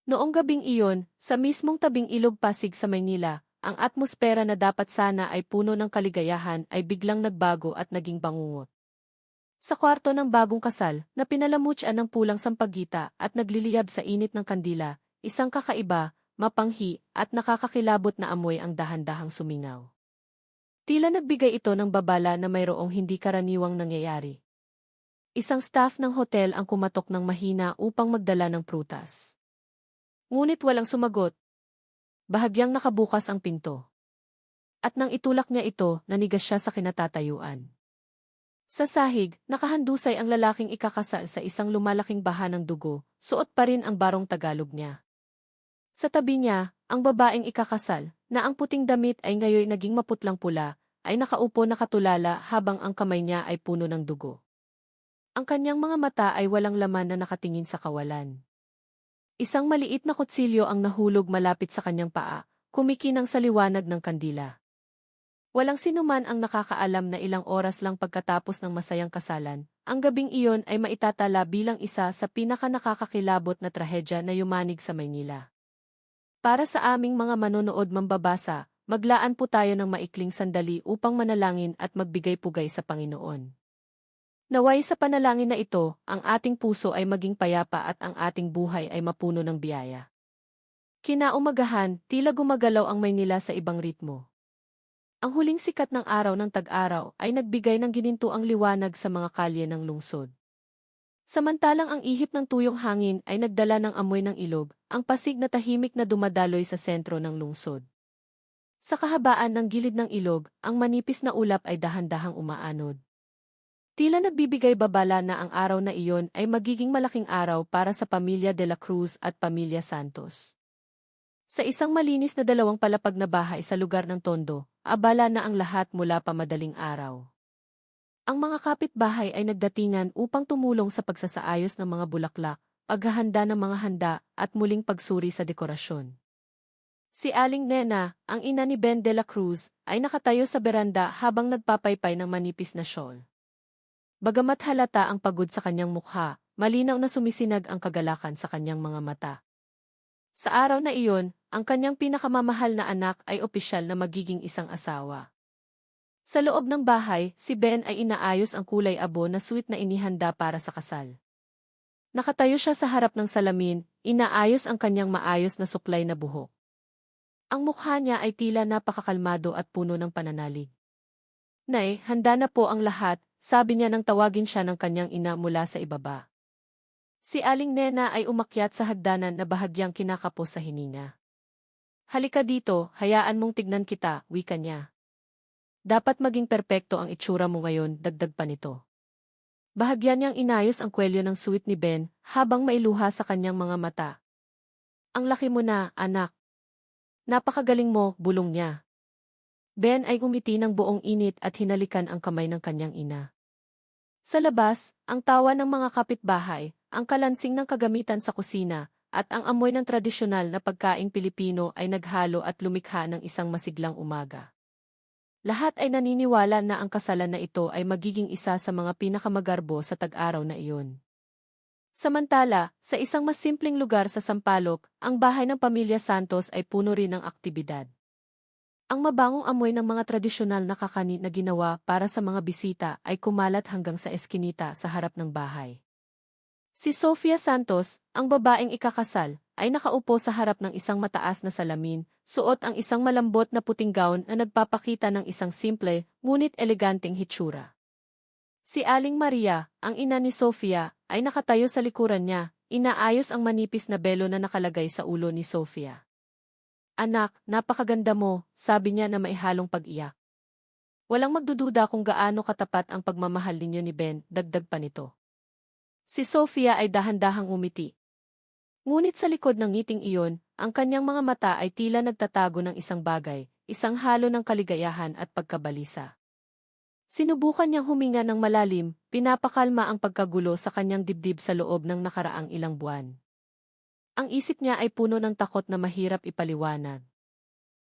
Noong gabing iyon, sa mismong tabing ilog Pasig sa Maynila, ang atmosfera na dapat sana ay puno ng kaligayahan ay biglang nagbago at naging bangungot. Sa kwarto ng bagong kasal, na pinalamutsyan ng pulang sampagita at nagliliyab sa init ng kandila, isang kakaiba, mapanghi, at nakakakilabot na amoy ang dahan-dahang sumingaw. Tila nagbigay ito ng babala na mayroong hindi karaniwang nangyayari. Isang staff ng hotel ang kumatok ng mahina upang magdala ng prutas. Ngunit walang sumagot. Bahagyang nakabukas ang pinto. At nang itulak niya ito, nanigas siya sa kinatatayuan. Sa sahig, nakahandusay ang lalaking ikakasal sa isang lumalaking baha ng dugo, suot pa rin ang barong Tagalog niya. Sa tabi niya, ang babaeng ikakasal, na ang puting damit ay ngayoy naging maputlang pula, ay nakaupo nakatulala habang ang kamay niya ay puno ng dugo. Ang kanyang mga mata ay walang laman na nakatingin sa kawalan. Isang maliit na kutsilyo ang nahulog malapit sa kanyang paa, kumikinang sa liwanag ng kandila. Walang sinuman ang nakakaalam na ilang oras lang pagkatapos ng masayang kasalan, ang gabing iyon ay maitatala bilang isa sa pinaka-nakakakilabot na trahedya na yumanig sa Maynila. Para sa aming mga manonood mambabasa, maglaan po tayo ng maikling sandali upang manalangin at magbigay pugay sa Panginoon. Naway sa panalangin na ito, ang ating puso ay maging payapa at ang ating buhay ay mapuno ng biyaya. Kinaumagahan, tila gumagalaw ang Maynila sa ibang ritmo. Ang huling sikat ng araw ng tag-araw ay nagbigay ng ginintuang liwanag sa mga kalye ng lungsod. Samantalang ang ihip ng tuyong hangin ay nagdala ng amoy ng ilog, ang Pasig na tahimik na dumadaloy sa sentro ng lungsod. Sa kahabaan ng gilid ng ilog, ang manipis na ulap ay dahan-dahang umaanod. Tila nagbibigay babala na ang araw na iyon ay magiging malaking araw para sa pamilya de la Cruz at pamilya Santos. Sa isang malinis na dalawang palapag na bahay sa lugar ng Tondo, abala na ang lahat mula pa madaling araw. Ang mga kapitbahay ay nagdatingan upang tumulong sa pagsasaayos ng mga bulaklak, paghahanda ng mga handa, at muling pagsuri sa dekorasyon. Si Aling Nena, ang ina ni Ben de la Cruz, ay nakatayo sa beranda habang nagpapaypay ng manipis na shawl. Bagamat halata ang pagod sa kanyang mukha, malinaw na sumisinag ang kagalakan sa kanyang mga mata. Sa araw na iyon, ang kanyang pinakamamahal na anak ay opisyal na magiging isang asawa. Sa loob ng bahay, si Ben ay inaayos ang kulay abo na suit na inihanda para sa kasal. Nakatayo siya sa harap ng salamin, inaayos ang kanyang maayos na suklay na buhok. Ang mukha niya ay tila napakakalmado at puno ng pananalig. Nay, handa na po ang lahat, sabi niya nang tawagin siya ng kanyang ina mula sa ibaba. Si Aling Nena ay umakyat sa hagdanan na bahagyang kinakapos sa hininga. Halika dito, hayaan mong tignan kita, wika niya. Dapat maging perpekto ang itsura mo ngayon, dagdag pa nito. Bahagyan niyang inayos ang kwelyo ng suit ni Ben habang mailuha sa kanyang mga mata. Ang laki mo na, anak. Napakagaling mo, bulong niya. Ben ay umiti ng buong init at hinalikan ang kamay ng kanyang ina. Sa labas, ang tawa ng mga kapitbahay, ang kalansing ng kagamitan sa kusina, at ang amoy ng tradisyonal na pagkaing Pilipino ay naghalo at lumikha ng isang masiglang umaga. Lahat ay naniniwala na ang kasalan na ito ay magiging isa sa mga pinakamagarbo sa tag-araw na iyon. Samantala, sa isang mas simpleng lugar sa Sampaloc, ang bahay ng pamilya Santos ay puno rin ng aktibidad. Ang mabangong amoy ng mga tradisyonal na kakanin na ginawa para sa mga bisita ay kumalat hanggang sa eskinita sa harap ng bahay. Si Sofia Santos, ang babaeng ikakasal, ay nakaupo sa harap ng isang mataas na salamin, suot ang isang malambot na puting gown na nagpapakita ng isang simple, ngunit eleganteng hitsura. Si Aling Maria, ang ina ni Sofia, ay nakatayo sa likuran niya, inaayos ang manipis na belo na nakalagay sa ulo ni Sofia. Anak, napakaganda mo, sabi niya na maihalong pag-iyak. Walang magdududa kung gaano katapat ang pagmamahal ninyo ni Ben, dagdag pa nito. Si Sofia ay dahan-dahang umiti. Ngunit sa likod ng ngiting iyon, ang kanyang mga mata ay tila nagtatago ng isang bagay, isang halo ng kaligayahan at pagkabalisa. Sinubukan niyang huminga ng malalim, pinapakalma ang pagkagulo sa kanyang dibdib sa loob ng nakaraang ilang buwan. Ang isip niya ay puno ng takot na mahirap ipaliwanag.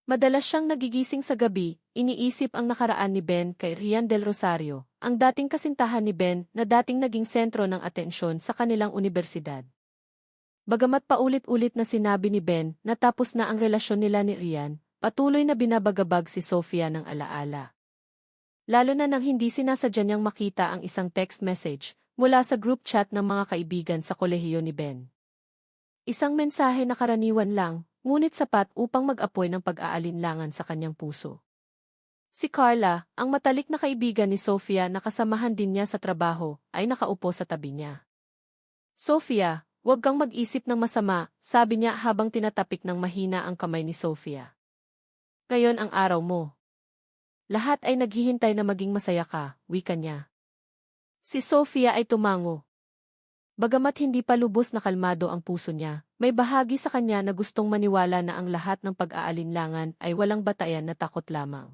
Madalas siyang nagigising sa gabi, iniisip ang nakaraan ni Ben kay Rian del Rosario, ang dating kasintahan ni Ben na dating naging sentro ng atensyon sa kanilang unibersidad. Bagamat paulit-ulit na sinabi ni Ben na tapos na ang relasyon nila ni Ryan, patuloy na binabagabag si Sofia ng alaala. Lalo na nang hindi sinasadya niyang makita ang isang text message mula sa group chat ng mga kaibigan sa kolehiyo ni Ben. Isang mensahe na karaniwan lang, ngunit sapat upang mag-apoy ng pag-aalinlangan sa kanyang puso. Si Carla, ang matalik na kaibigan ni Sofia na kasamahan din niya sa trabaho, ay nakaupo sa tabi niya. Sofia, huwag kang mag-isip ng masama, sabi niya habang tinatapik ng mahina ang kamay ni Sofia. Ngayon ang araw mo. Lahat ay naghihintay na maging masaya ka, wika niya. Si Sofia ay tumango. Bagamat hindi pa lubos na kalmado ang puso niya, may bahagi sa kanya na gustong maniwala na ang lahat ng pag-aalinlangan ay walang batayan na takot lamang.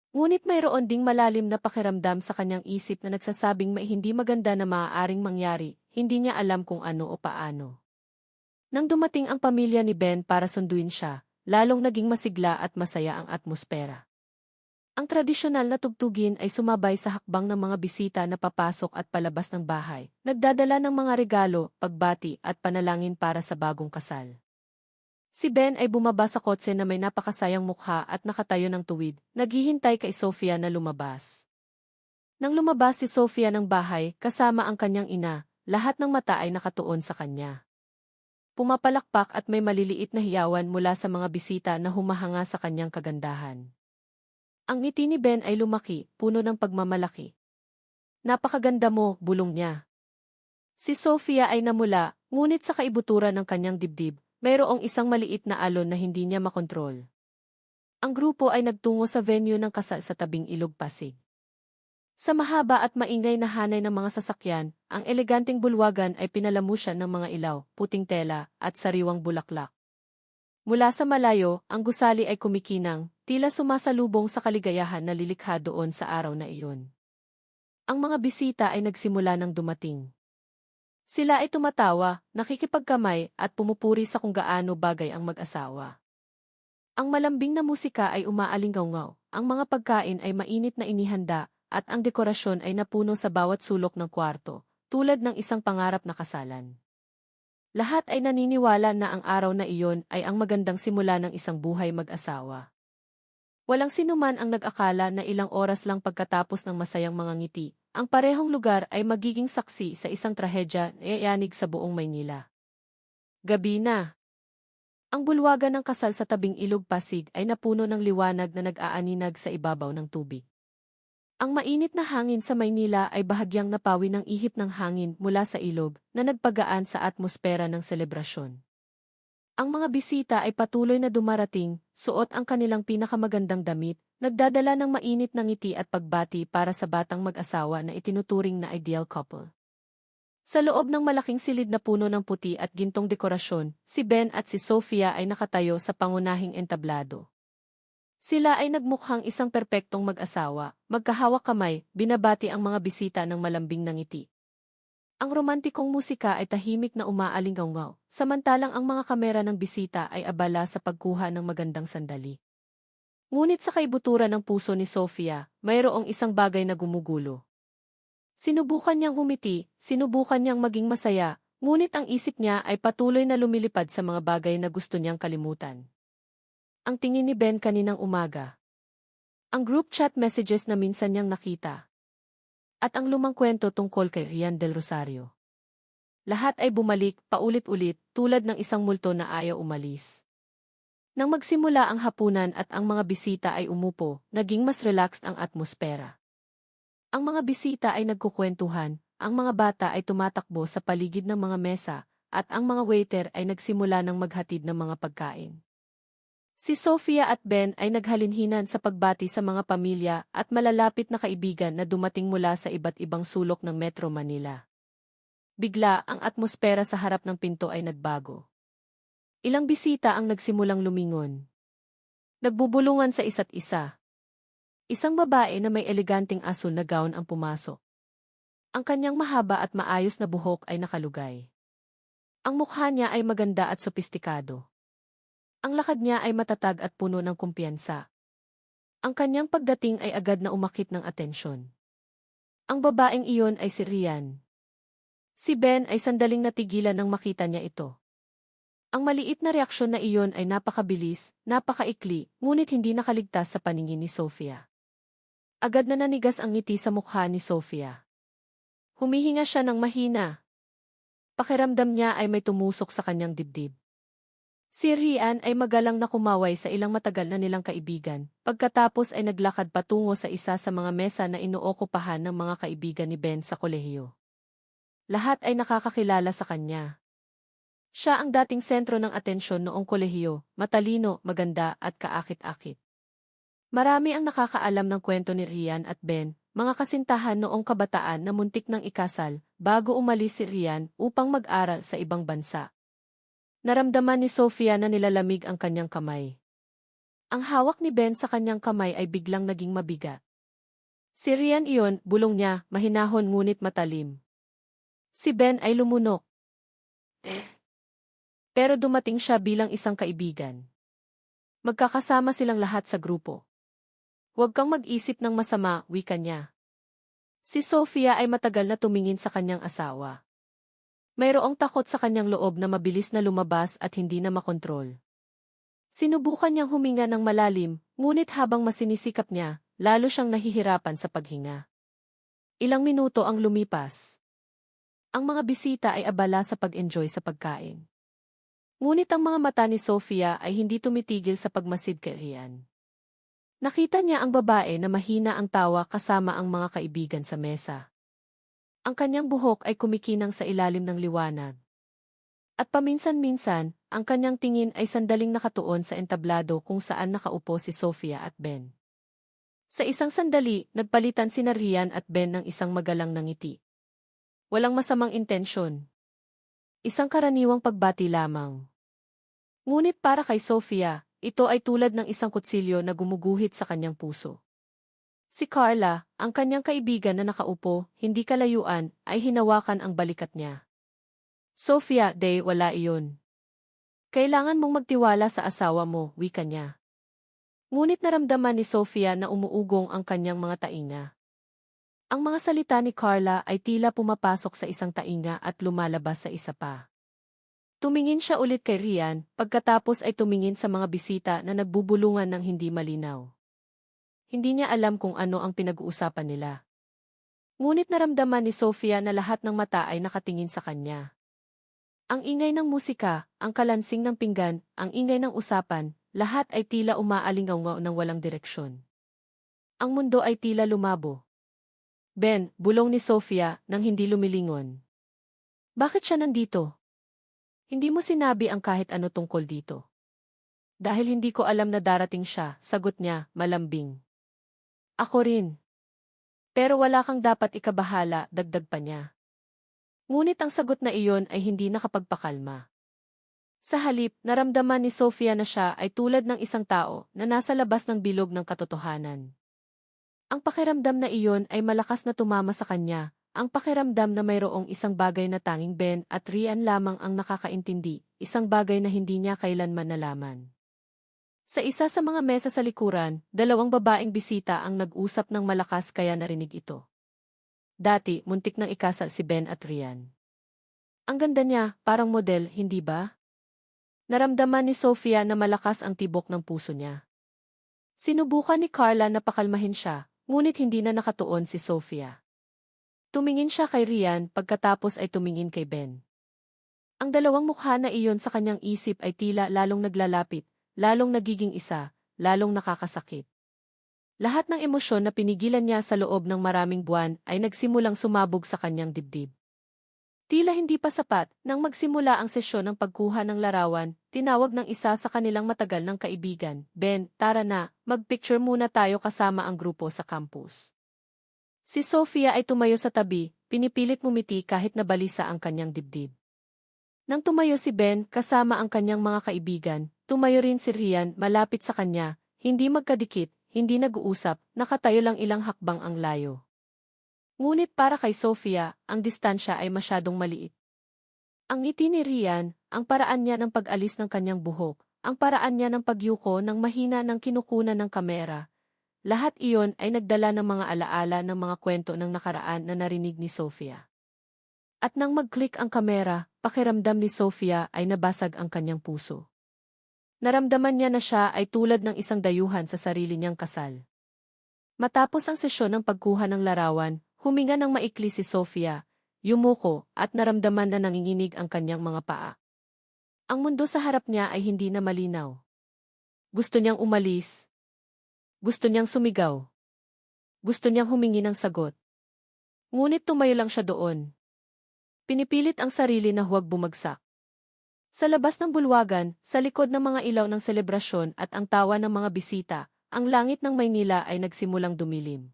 Ngunit mayroon ding malalim na pakiramdam sa kanyang isip na nagsasabing may hindi maganda na maaaring mangyari, hindi niya alam kung ano o paano. Nang dumating ang pamilya ni Ben para sunduin siya, lalong naging masigla at masaya ang atmosfera. Ang tradisyonal na tugtugin ay sumabay sa hakbang ng mga bisita na papasok at palabas ng bahay, nagdadala ng mga regalo, pagbati at panalangin para sa bagong kasal. Si Ben ay bumaba sa kotse na may napakasayang mukha at nakatayo ng tuwid, naghihintay kay Sofia na lumabas. Nang lumabas si Sofia ng bahay, kasama ang kanyang ina, lahat ng mata ay nakatuon sa kanya. Pumapalakpak at may maliliit na hiyawan mula sa mga bisita na humahanga sa kanyang kagandahan. Ang ngiti ni Ben ay lumaki, puno ng pagmamalaki. Napakaganda mo, bulong niya. Si Sofia ay namula, ngunit sa kaibuturan ng kanyang dibdib, mayroong isang maliit na alon na hindi niya makontrol. Ang grupo ay nagtungo sa venue ng kasal sa tabing ilog Pasig. Sa mahaba at maingay na hanay ng mga sasakyan, ang eleganteng bulwagan ay pinalamusyan ng mga ilaw, puting tela, at sariwang bulaklak. Mula sa malayo, ang gusali ay kumikinang, tila sumasalubong sa kaligayahan na lilikha doon sa araw na iyon. Ang mga bisita ay nagsimula ng dumating. Sila ay tumatawa, nakikipagkamay at pumupuri sa kung gaano bagay ang mag-asawa. Ang malambing na musika ay umaalingaw-ngaw, ang mga pagkain ay mainit na inihanda, at ang dekorasyon ay napuno sa bawat sulok ng kwarto, tulad ng isang pangarap na kasalan. Lahat ay naniniwala na ang araw na iyon ay ang magandang simula ng isang buhay mag-asawa. Walang sinuman ang nag-akala na ilang oras lang pagkatapos ng masayang mga ngiti, ang parehong lugar ay magiging saksi sa isang trahedya na yayanig sa buong Maynila. Gabi na. Ang bulwagan ng kasal sa tabing ilog Pasig ay napuno ng liwanag na nag-aaninag sa ibabaw ng tubig. Ang mainit na hangin sa Maynila ay bahagyang napawi ng ihip ng hangin mula sa ilog na nagpagaan sa atmosfera ng selebrasyon. Ang mga bisita ay patuloy na dumarating, suot ang kanilang pinakamagandang damit, nagdadala ng mainit na ngiti at pagbati para sa batang mag-asawa na itinuturing na ideal couple. Sa loob ng malaking silid na puno ng puti at gintong dekorasyon, si Ben at si Sofia ay nakatayo sa pangunahing entablado. Sila ay nagmukhang isang perpektong mag-asawa, magkahawak kamay, binabati ang mga bisita ng malambing na ngiti. Ang romantikong musika ay tahimik na umaalingaw-ngaw, samantalang ang mga kamera ng bisita ay abala sa pagkuha ng magandang sandali. Ngunit sa kaibuturan ng puso ni Sofia, mayroong isang bagay na gumugulo. Sinubukan niyang humiti, sinubukan niyang maging masaya, ngunit ang isip niya ay patuloy na lumilipad sa mga bagay na gusto niyang kalimutan. Ang tingin ni Ben kaninang umaga. Ang group chat messages na minsan niyang nakita. At ang lumang kwento tungkol kay Ryan Del Rosario. Lahat ay bumalik, paulit-ulit, tulad ng isang multo na ayaw umalis. Nang magsimula ang hapunan at ang mga bisita ay umupo, naging mas relaxed ang atmosfera. Ang mga bisita ay nagkukwentuhan, ang mga bata ay tumatakbo sa paligid ng mga mesa, at ang mga waiter ay nagsimula ng maghatid ng mga pagkain. Si Sofia at Ben ay naghalinhinan sa pagbati sa mga pamilya at malalapit na kaibigan na dumating mula sa iba't ibang sulok ng Metro Manila. Bigla, ang atmosfera sa harap ng pinto ay nagbago. Ilang bisita ang nagsimulang lumingon. Nagbubulungan sa isa't isa. Isang babae na may eleganteng asul na gown ang pumasok. Ang kanyang mahaba at maayos na buhok ay nakalugay. Ang mukha niya ay maganda at sopistikado. Ang lakad niya ay matatag at puno ng kumpiyansa. Ang kanyang pagdating ay agad na umakit ng atensyon. Ang babaeng iyon ay si Ryan. Si Ben ay sandaling natigilan nang makita niya ito. Ang maliit na reaksyon na iyon ay napakabilis, napakaikli, ngunit hindi nakaligtas sa paningin ni Sofia. Agad na nanigas ang ngiti sa mukha ni Sofia. Humihinga siya ng mahina. Pakiramdam niya ay may tumusok sa kanyang dibdib. Si Rian ay magalang na kumaway sa ilang matagal na nilang kaibigan, pagkatapos ay naglakad patungo sa isa sa mga mesa na inookupahan ng mga kaibigan ni Ben sa kolehiyo. Lahat ay nakakakilala sa kanya. Siya ang dating sentro ng atensyon noong kolehiyo, matalino, maganda at kaakit-akit. Marami ang nakakaalam ng kwento ni Rian at Ben, mga kasintahan noong kabataan na muntik ng ikasal, bago umalis si Rian upang mag-aral sa ibang bansa. Naramdaman ni Sofia na nilalamig ang kanyang kamay. Ang hawak ni Ben sa kanyang kamay ay biglang naging mabigat. Si Rian iyon, bulong niya, mahinahon ngunit matalim. Si Ben ay lumunok. Pero dumating siya bilang isang kaibigan. Magkakasama silang lahat sa grupo. Huwag kang mag-isip ng masama, wika niya. Si Sofia ay matagal na tumingin sa kanyang asawa. Mayroong takot sa kanyang loob na mabilis na lumabas at hindi na makontrol. Sinubukan niyang huminga ng malalim, ngunit habang masinisikap niya, lalo siyang nahihirapan sa paghinga. Ilang minuto ang lumipas. Ang mga bisita ay abala sa pag-enjoy sa pagkain. Ngunit ang mga mata ni Sofia ay hindi tumitigil sa pagmasid kay Rian. Nakita niya ang babae na mahina ang tawa kasama ang mga kaibigan sa mesa. Ang kanyang buhok ay kumikinang sa ilalim ng liwanag. At paminsan-minsan, ang kanyang tingin ay sandaling nakatuon sa entablado kung saan nakaupo si Sofia at Ben. Sa isang sandali, nagpalitan sina Rian at Ben ng isang magalang na ngiti. Walang masamang intensyon. Isang karaniwang pagbati lamang. Ngunit para kay Sofia, ito ay tulad ng isang kutsilyo na gumuguhit sa kanyang puso. Si Carla, ang kanyang kaibigan na nakaupo, hindi kalayuan, ay hinawakan ang balikat niya. Sofia, wala iyon. Kailangan mong magtiwala sa asawa mo, wika niya. Ngunit naramdaman ni Sofia na umuugong ang kanyang mga tainga. Ang mga salita ni Carla ay tila pumapasok sa isang tainga at lumalabas sa isa pa. Tumingin siya ulit kay Rian, pagkatapos ay tumingin sa mga bisita na nagbubulungan ng hindi malinaw. Hindi niya alam kung ano ang pinag-uusapan nila. Ngunit naramdaman ni Sofia na lahat ng mata ay nakatingin sa kanya. Ang ingay ng musika, ang kalansing ng pinggan, ang ingay ng usapan, lahat ay tila umaalingaw ng walang direksyon. Ang mundo ay tila lumabo. Ben, bulong ni Sofia nang hindi lumilingon. Bakit siya nandito? Hindi mo sinabi ang kahit ano tungkol dito. Dahil hindi ko alam na darating siya, sagot niya, malambing. Ako rin. Pero wala kang dapat ikabahala, dagdag pa niya. Ngunit ang sagot na iyon ay hindi nakapagpakalma. Sa halip, naramdaman ni Sofia na siya ay tulad ng isang tao na nasa labas ng bilog ng katotohanan. Ang pakiramdam na iyon ay malakas na tumama sa kanya, ang pakiramdam na mayroong isang bagay na tanging Ben at Rian lamang ang nakakaintindi, isang bagay na hindi niya kailanman nalaman. Sa isa sa mga mesa sa likuran, dalawang babaeng bisita ang nag-usap ng malakas kaya narinig ito. Dati, muntik nang ikasal si Ben at Rian. Ang ganda niya, parang model, hindi ba? Naramdaman ni Sofia na malakas ang tibok ng puso niya. Sinubukan ni Carla na pakalmahin siya, ngunit hindi na nakatuon si Sofia. Tumingin siya kay Rian pagkatapos ay tumingin kay Ben. Ang dalawang mukha na iyon sa kanyang isip ay tila lalong naglalapit, lalong nagiging isa, lalong nakakasakit. Lahat ng emosyon na pinigilan niya sa loob ng maraming buwan ay nagsimulang sumabog sa kanyang dibdib. Tila hindi pa sapat, nang magsimula ang sesyon ng pagkuha ng larawan, tinawag ng isa sa kanilang matagal ng kaibigan, Ben, tara na, mag-picture muna tayo kasama ang grupo sa campus. Si Sofia ay tumayo sa tabi, pinipilit mumiti kahit nabalisa ang kanyang dibdib. Nang tumayo si Ben kasama ang kanyang mga kaibigan, tumayo rin si Rian malapit sa kanya, hindi magkadikit, hindi nag-uusap, nakatayo lang ilang hakbang ang layo. Ngunit para kay Sofia, ang distansya ay masyadong maliit. Ang ngiti ni Rian, ang paraan niya ng pag-alis ng kanyang buhok, ang paraan niya ng pagyuko ng mahina ng kinukunan ng kamera, lahat iyon ay nagdala ng mga alaala ng mga kwento ng nakaraan na narinig ni Sofia. At nang mag-click ang kamera, pakiramdam ni Sofia ay nabasag ang kanyang puso. Naramdaman niya na siya ay tulad ng isang dayuhan sa sarili niyang kasal. Matapos ang sesyon ng pagkuha ng larawan, huminga ng maikli si Sofia, yumuko at naramdaman na nanginginig ang kanyang mga paa. Ang mundo sa harap niya ay hindi na malinaw. Gusto niyang umalis. Gusto niyang sumigaw. Gusto niyang humingi ng sagot. Ngunit tumayo lang siya doon. Pinipilit ang sarili na huwag bumagsak. Sa labas ng bulwagan, sa likod ng mga ilaw ng selebrasyon at ang tawa ng mga bisita, ang langit ng Maynila ay nagsimulang dumilim.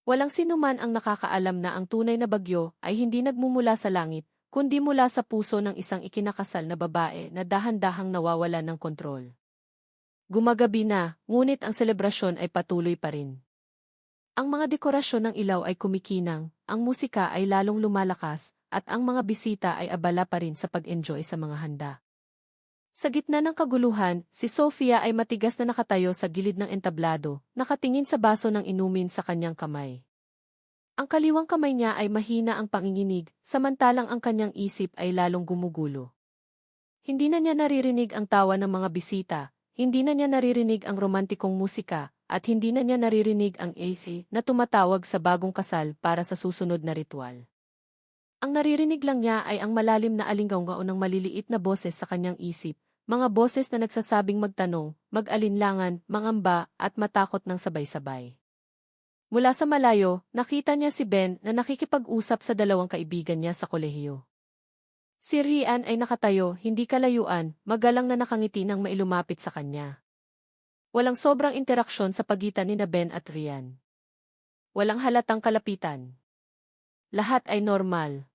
Walang sinuman ang nakakaalam na ang tunay na bagyo ay hindi nagmumula sa langit, kundi mula sa puso ng isang ikinakasal na babae na dahan-dahang nawawalan ng kontrol. Gumagabi na, ngunit ang selebrasyon ay patuloy pa rin. Ang mga dekorasyon ng ilaw ay kumikinang, ang musika ay lalong lumalakas, at ang mga bisita ay abala pa rin sa pag-enjoy sa mga handa. Sa gitna ng kaguluhan, si Sofia ay matigas na nakatayo sa gilid ng entablado, nakatingin sa baso ng inumin sa kanyang kamay. Ang kaliwang kamay niya ay mahina ang panginginig, samantalang ang kanyang isip ay lalong gumugulo. Hindi na niya naririnig ang tawa ng mga bisita, hindi na niya naririnig ang romantikong musika, at hindi na niya naririnig ang Afi na tumatawag sa bagong kasal para sa susunod na ritual. Ang naririnig lang niya ay ang malalim na alinggaw-ngao ng maliliit na boses sa kanyang isip, mga boses na nagsasabing magtanong, mag-alinlangan, mangamba, at matakot ng sabay-sabay. Mula sa malayo, nakita niya si Ben na nakikipag-usap sa dalawang kaibigan niya sa kolehiyo. Si Rian ay nakatayo, hindi kalayuan, magalang na nakangiti nang mailumapit sa kanya. Walang sobrang interaksyon sa pagitan ni Ben at Rian. Walang halatang kalapitan. Lahat ay normal.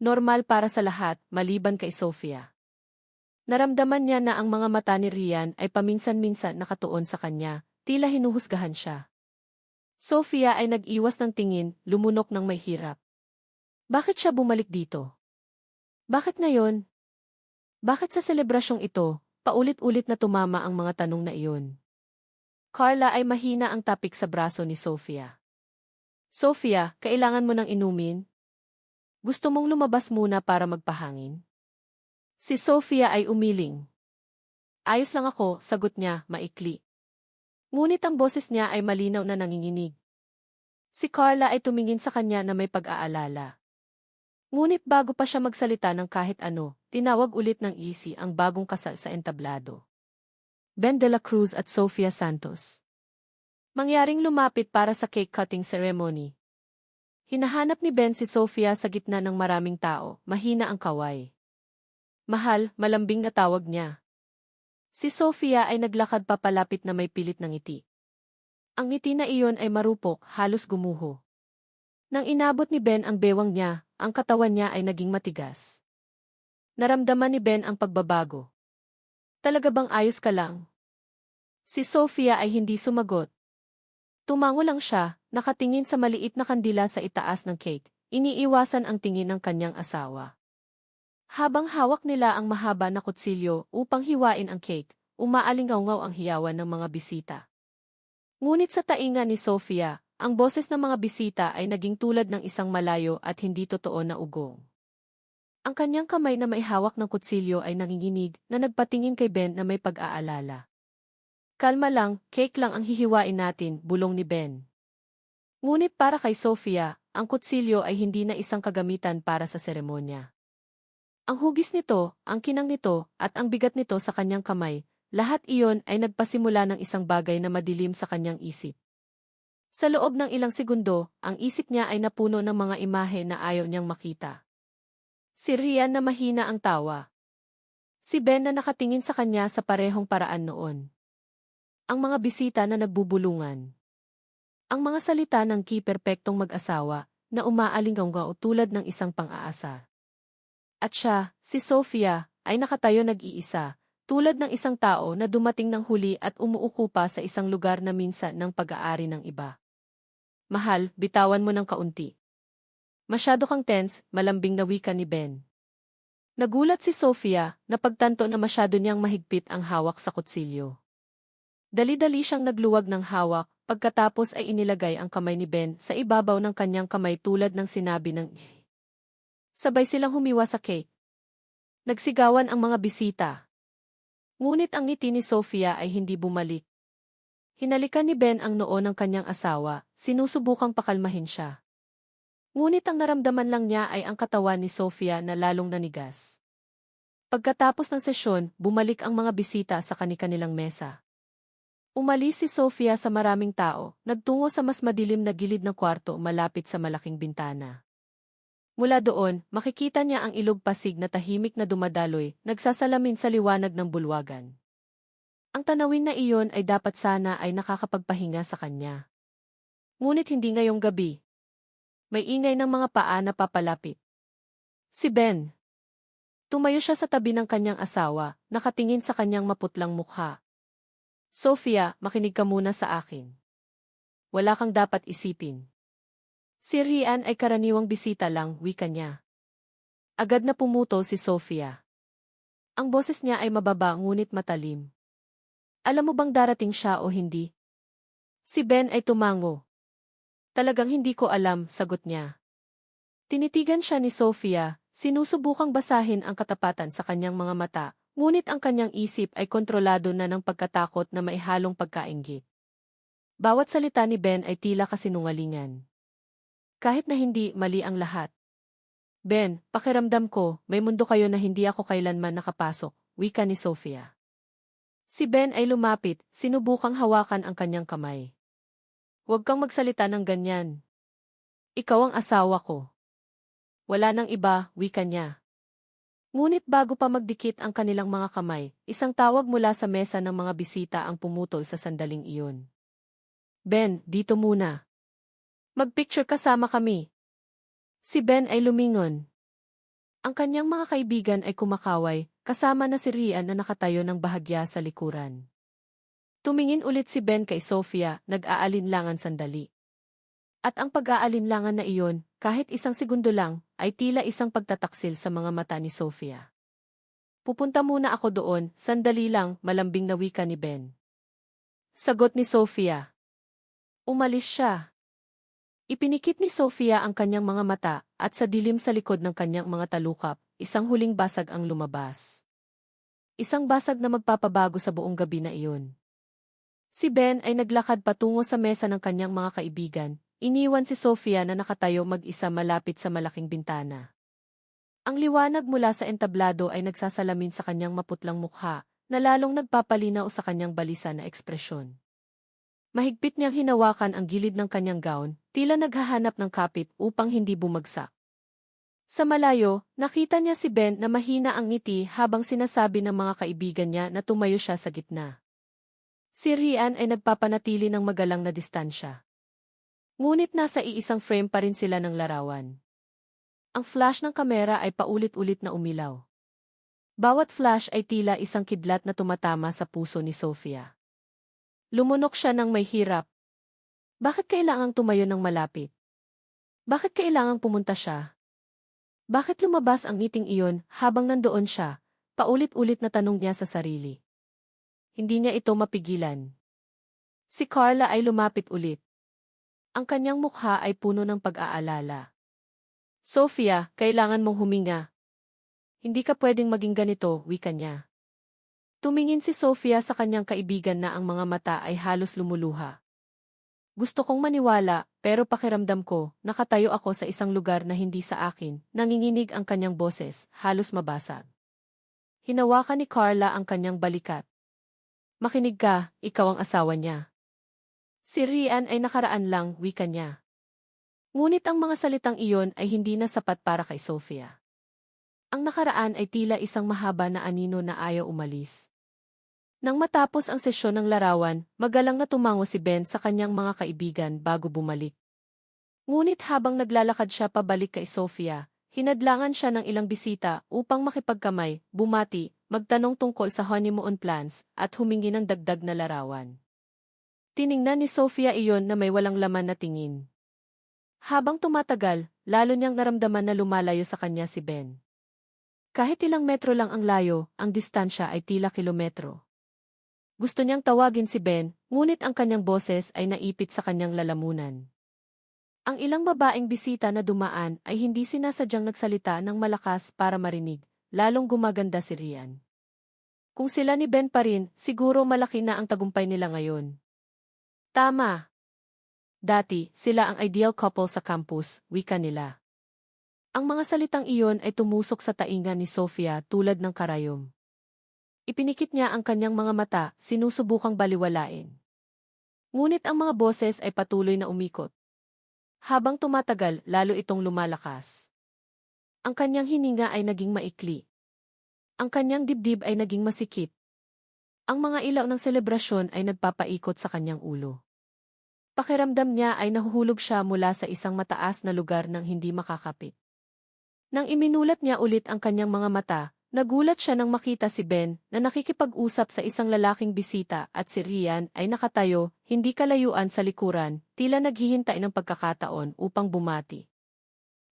Normal para sa lahat, maliban kay Sofia. Naramdaman niya na ang mga mata ni Rian ay paminsan-minsan nakatuon sa kanya, tila hinuhusgahan siya. Sofia ay nag-iwas ng tingin, lumunok ng may hirap. Bakit siya bumalik dito? Bakit ngayon? Bakit sa selebrasyong ito, paulit-ulit na tumama ang mga tanong na iyon? Carla ay mahina ang tapik sa braso ni Sofia. Sofia, kailangan mo ng inumin? Gusto mong lumabas muna para magpahangin? Si Sofia ay umiling. Ayos lang ako, sagot niya, maikli. Ngunit ang boses niya ay malinaw na nanginginig. Si Carla ay tumingin sa kanya na may pag-aalala. Ngunit bago pa siya magsalita ng kahit ano, tinawag ulit ng Easy ang bagong kasal sa entablado. Ben de la Cruz at Sofia Santos. Mangyaring lumapit para sa cake cutting ceremony. Hinahanap ni Ben si Sofia sa gitna ng maraming tao, mahina ang kaway. Mahal, malambing na tawag niya. Si Sofia ay naglakad papalapit na may pilit ng ngiti. Ang ngiti na iyon ay marupok, halos gumuho. Nang inabot ni Ben ang bewang niya, ang katawan niya ay naging matigas. Naramdaman ni Ben ang pagbabago. Talaga bang ayos ka lang? Si Sofia ay hindi sumagot. Tumango lang siya, nakatingin sa maliit na kandila sa itaas ng cake, iniiwasan ang tingin ng kanyang asawa. Habang hawak nila ang mahaba na kutsilyo upang hiwain ang cake, umaalingaw-ngaw ang hiyawan ng mga bisita. Ngunit sa tainga ni Sofia, ang boses ng mga bisita ay naging tulad ng isang malayo at hindi totoo na ugong. Ang kanyang kamay na may hawak ng kutsilyo ay nanginginig na nagpatingin kay Ben na may pag-aalala. Kalma lang, cake lang ang hihiwain natin, bulong ni Ben. Ngunit para kay Sofia, ang kutsilyo ay hindi na isang kagamitan para sa seremonya. Ang hugis nito, ang kinang nito, at ang bigat nito sa kanyang kamay, lahat iyon ay nagpasimula ng isang bagay na madilim sa kanyang isip. Sa loob ng ilang segundo, ang isip niya ay napuno ng mga imahe na ayaw niyang makita. Si Rian na mahina ang tawa. Si Ben na nakatingin sa kanya sa parehong paraan noon. Ang mga bisita na nagbubulungan. Ang mga salita ng ki-perpektong mag-asawa na umaalingaw tulad ng isang pang-aasa. At siya, si Sofia, ay nakatayo nag-iisa, tulad ng isang tao na dumating ng huli at umuuko pa sa isang lugar na minsan ng pag-aari ng iba. Mahal, bitawan mo ng kaunti. Masyado kang tense, malambing na wika ni Ben. Nagulat si Sofia, napagtanto na masyado niyang mahigpit ang hawak sa kutsilyo. Dali-dali siyang nagluwag ng hawak, pagkatapos ay inilagay ang kamay ni Ben sa ibabaw ng kanyang kamay tulad ng sinabi ng Sabay silang humiwa sa cake. Nagsigawan ang mga bisita. Ngunit ang ngiti ni Sofia ay hindi bumalik. Hinalikan ni Ben ang noo ng kanyang asawa, sinusubukang pakalmahin siya. Ngunit ang naramdaman lang niya ay ang katawan ni Sofia na lalong nanigas. Pagkatapos ng sesyon, bumalik ang mga bisita sa kani-kanilang mesa. Umalis si Sofia sa maraming tao, nagtungo sa mas madilim na gilid ng kwarto malapit sa malaking bintana. Mula doon, makikita niya ang ilog pasig na tahimik na dumadaloy, nagsasalamin sa liwanag ng bulwagan. Ang tanawin na iyon ay dapat sana ay nakakapagpahinga sa kanya. Ngunit hindi ngayong gabi. May ingay ng mga paa na papalapit. Si Ben. Tumayo siya sa tabi ng kanyang asawa, nakatingin sa kanyang maputlang mukha. Sofia, makinig ka muna sa akin. Wala kang dapat isipin. Si Rian ay karaniwang bisita lang, wika niya. Agad na pumutol si Sofia. Ang boses niya ay mababa ngunit matalim. Alam mo bang darating siya o hindi? Si Ben ay tumango. Talagang hindi ko alam, sagot niya. Tinitigan siya ni Sofia, sinusubukang basahin ang katapatan sa kanyang mga mata, ngunit ang kanyang isip ay kontrolado na ng pagkatakot na maihalong pagkainggit. Bawat salita ni Ben ay tila kasinungalingan. Kahit na hindi mali ang lahat. Ben, pakiramdam ko, may mundo kayo na hindi ako kailanman nakapasok, wika ni Sofia. Si Ben ay lumapit, sinubukang hawakan ang kanyang kamay. Huwag kang magsalita ng ganyan. Ikaw ang asawa ko. Wala nang iba, wika niya. Ngunit bago pa magdikit ang kanilang mga kamay, isang tawag mula sa mesa ng mga bisita ang pumutol sa sandaling iyon. Ben, dito muna. Magpicture kasama kami. Si Ben ay lumingon. Ang kanyang mga kaibigan ay kumakaway, kasama na si Rian na nakatayo ng bahagya sa likuran. Tumingin ulit si Ben kay Sofia, nag-aalinlangan sandali. At ang pag-aalinlangan na iyon, kahit isang segundo lang, ay tila isang pagtataksil sa mga mata ni Sofia. Pupunta muna ako doon, sandali lang, malambing na wika ni Ben. Sagot ni Sofia. Umalis siya. Ipinikit ni Sofia ang kanyang mga mata, at sa dilim sa likod ng kanyang mga talukap, isang huling basag ang lumabas. Isang basag na magpapabago sa buong gabi na iyon. Si Ben ay naglakad patungo sa mesa ng kanyang mga kaibigan, iniwan si Sofia na nakatayo mag-isa malapit sa malaking bintana. Ang liwanag mula sa entablado ay nagsasalamin sa kanyang maputlang mukha, na lalong nagpapalinaw sa kanyang balisa na ekspresyon. Mahigpit niyang hinawakan ang gilid ng kanyang gown, tila naghahanap ng kapit upang hindi bumagsak. Sa malayo, nakita niya si Ben na mahina ang ngiti habang sinasabi ng mga kaibigan niya na tumayo siya sa gitna. Si Rian ay nagpapanatili ng magalang na distansya. Ngunit nasa iisang frame pa rin sila ng larawan. Ang flash ng kamera ay paulit-ulit na umilaw. Bawat flash ay tila isang kidlat na tumatama sa puso ni Sofia. Lumunok siya ng may hirap. Bakit kailangang tumayo ng malapit? Bakit kailangang pumunta siya? Bakit lumabas ang ngiting iyon habang nandoon siya? Paulit-ulit na tanong niya sa sarili. Hindi niya ito mapigilan. Si Carla ay lumapit ulit. Ang kanyang mukha ay puno ng pag-aalala. Sofia, kailangan mong huminga. Hindi ka pwedeng maging ganito, wika niya. Tumingin si Sofia sa kanyang kaibigan na ang mga mata ay halos lumuluha. Gusto kong maniwala, pero pakiramdam ko, nakatayo ako sa isang lugar na hindi sa akin, nanginginig ang kanyang boses, halos mabasag. Hinawakan ni Carla ang kanyang balikat. Makinig ka, ikaw ang asawa niya. Si Rian ay nakaraan lang, wika niya. Ngunit ang mga salitang iyon ay hindi na sapat para kay Sofia. Ang nakaraan ay tila isang mahaba na anino na ayaw umalis. Nang matapos ang sesyon ng larawan, magalang na tumango si Ben sa kanyang mga kaibigan bago bumalik. Ngunit habang naglalakad siya pabalik kay Sofia, hinadlangan siya ng ilang bisita upang makipagkamay, bumati, magtanong tungkol sa honeymoon plans, at humingi ng dagdag na larawan. Tiningnan ni Sofia iyon na may walang laman na tingin. Habang tumatagal, lalo niyang naramdaman na lumalayo sa kanya si Ben. Kahit ilang metro lang ang layo, ang distansya ay tila kilometro. Gusto niyang tawagin si Ben, ngunit ang kanyang boses ay naipit sa kanyang lalamunan. Ang ilang babaeng bisita na dumaan ay hindi sinasadyang nagsalita ng malakas para marinig, lalong gumaganda si Rian. Kung sila ni Ben pa rin, siguro malaki na ang tagumpay nila ngayon. Tama. Dati, sila ang ideal couple sa campus, wika nila. Ang mga salitang iyon ay tumusok sa tainga ni Sofia tulad ng karayom. Ipinikit niya ang kanyang mga mata, sinusubukang baliwalain. Ngunit ang mga boses ay patuloy na umikot. Habang tumatagal, lalo itong lumalakas. Ang kanyang hininga ay naging maikli. Ang kanyang dibdib ay naging masikip. Ang mga ilaw ng selebrasyon ay nagpapaikot sa kanyang ulo. Pakiramdam niya ay nahuhulog siya mula sa isang mataas na lugar nang hindi makakapit. Nang iminulat niya ulit ang kanyang mga mata, nagulat siya nang makita si Ben na nakikipag-usap sa isang lalaking bisita at si Rian ay nakatayo, hindi kalayuan sa likuran, tila naghihintay ng pagkakataon upang bumati.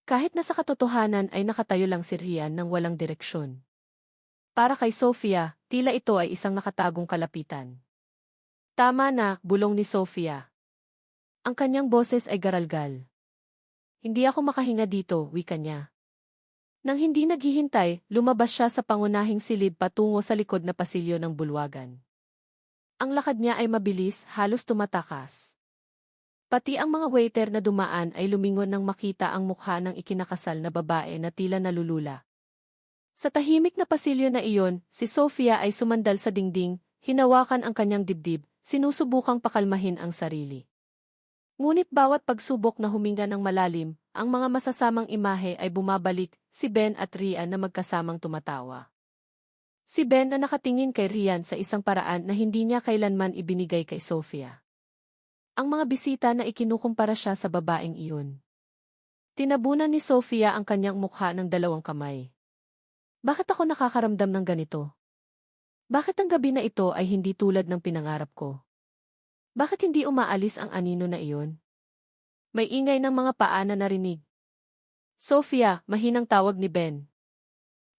Kahit na sa katotohanan ay nakatayo lang si Rian nang walang direksyon. Para kay Sofia, tila ito ay isang nakatagong kalapitan. Tama na, bulong ni Sofia. Ang kanyang boses ay garalgal. Hindi ako makahinga dito, wika niya. Nang hindi naghihintay, lumabas siya sa pangunahing silid patungo sa likod na pasilyo ng bulwagan. Ang lakad niya ay mabilis, halos tumatakas. Pati ang mga waiter na dumaan ay lumingon nang makita ang mukha ng ikinakasal na babae na tila nalulula. Sa tahimik na pasilyo na iyon, si Sofia ay sumandal sa dingding, hinawakan ang kanyang dibdib, sinusubukang pakalmahin ang sarili. Ngunit bawat pagsubok na huminga ng malalim, ang mga masasamang imahe ay bumabalik, si Ben at Rian na magkasamang tumatawa. Si Ben na nakatingin kay Rian sa isang paraan na hindi niya kailanman ibinigay kay Sofia. Ang mga bisita na ikinukumpara siya sa babaeng iyon. Tinabunan ni Sofia ang kanyang mukha ng dalawang kamay. Bakit ako nakakaramdam ng ganito? Bakit ang gabi na ito ay hindi tulad ng pinangarap ko? Bakit hindi umaalis ang anino na iyon? May ingay ng mga paa na narinig. Sofia, mahinang tawag ni Ben.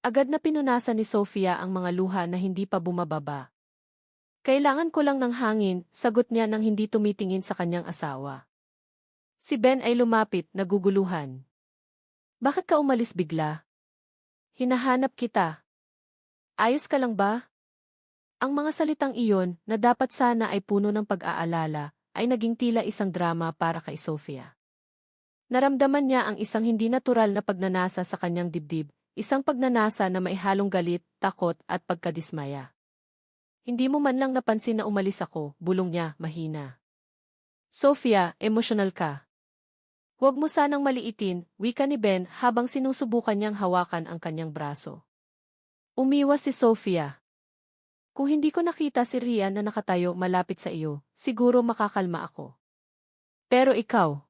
Agad na pinunasan ni Sofia ang mga luha na hindi pa bumababa. Kailangan ko lang ng hangin, sagot niya nang hindi tumitingin sa kanyang asawa. Si Ben ay lumapit, naguguluhan. Bakit ka umalis bigla? Hinahanap kita. Ayos ka lang ba? Ang mga salitang iyon, na dapat sana ay puno ng pag-aalala, ay naging tila isang drama para kay Sofia. Naramdaman niya ang isang hindi natural na pagnanasa sa kanyang dibdib, isang pagnanasa na may halong galit, takot at pagkadismaya. Hindi mo man lang napansin na umalis ako, bulong niya, mahina. Sofia, emosyonal ka. Huwag mo sanang maliitin, wika ni Ben habang sinusubukan niyang hawakan ang kanyang braso. Umiwas si Sofia. Kung hindi ko nakita si Rian na nakatayo malapit sa iyo, siguro makakalma ako. Pero ikaw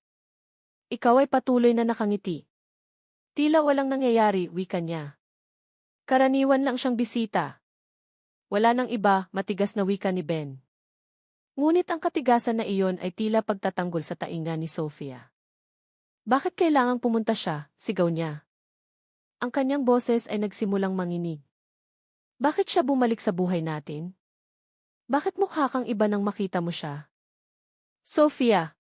ay patuloy na nakangiti. Tila walang nangyayari, wika niya. Karaniwan lang siyang bisita. Wala nang iba, matigas na wika ni Ben. Ngunit ang katigasan na iyon ay tila pagtatanggol sa tainga ni Sofia. Bakit kailangang pumunta siya, sigaw niya. Ang kanyang boses ay nagsimulang manginig. Bakit siya bumalik sa buhay natin? Bakit mukha kang iba nang makita mo siya? Sofia.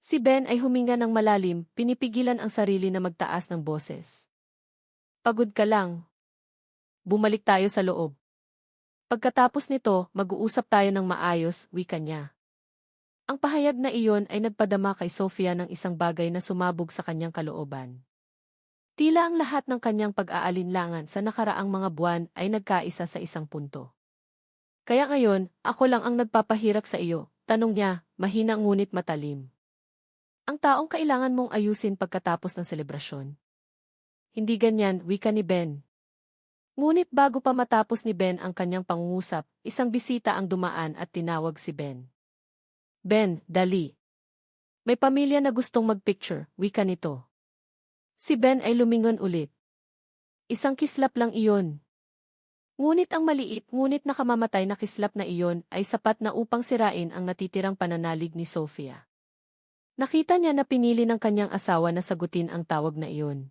Si Ben ay huminga ng malalim, pinipigilan ang sarili na magtaas ng boses. Pagod ka lang. Bumalik tayo sa loob. Pagkatapos nito, mag-uusap tayo ng maayos, wika niya. Ang pahayag na iyon ay nagpadama kay Sofia ng isang bagay na sumabog sa kanyang kalooban. Tila ang lahat ng kanyang pag-aalinlangan sa nakaraang mga buwan ay nagkaisa sa isang punto. Kaya ngayon, ako lang ang nagpapahirak sa iyo, tanong niya, mahina ngunit matalim. Ang taong kailangan mong ayusin pagkatapos ng selebrasyon. Hindi ganyan, wika ni Ben. Ngunit bago pa matapos ni Ben ang kanyang pangungusap, isang bisita ang dumaan at tinawag si Ben. Ben, dali. May pamilya na gustong magpicture, wika nito. Si Ben ay lumingon ulit. Isang kislap lang iyon. Ngunit ang maliit ngunit nakamamatay na kislap na iyon ay sapat na upang sirain ang natitirang pananalig ni Sofia. Nakita niya na pinili ng kanyang asawa na sagutin ang tawag na iyon.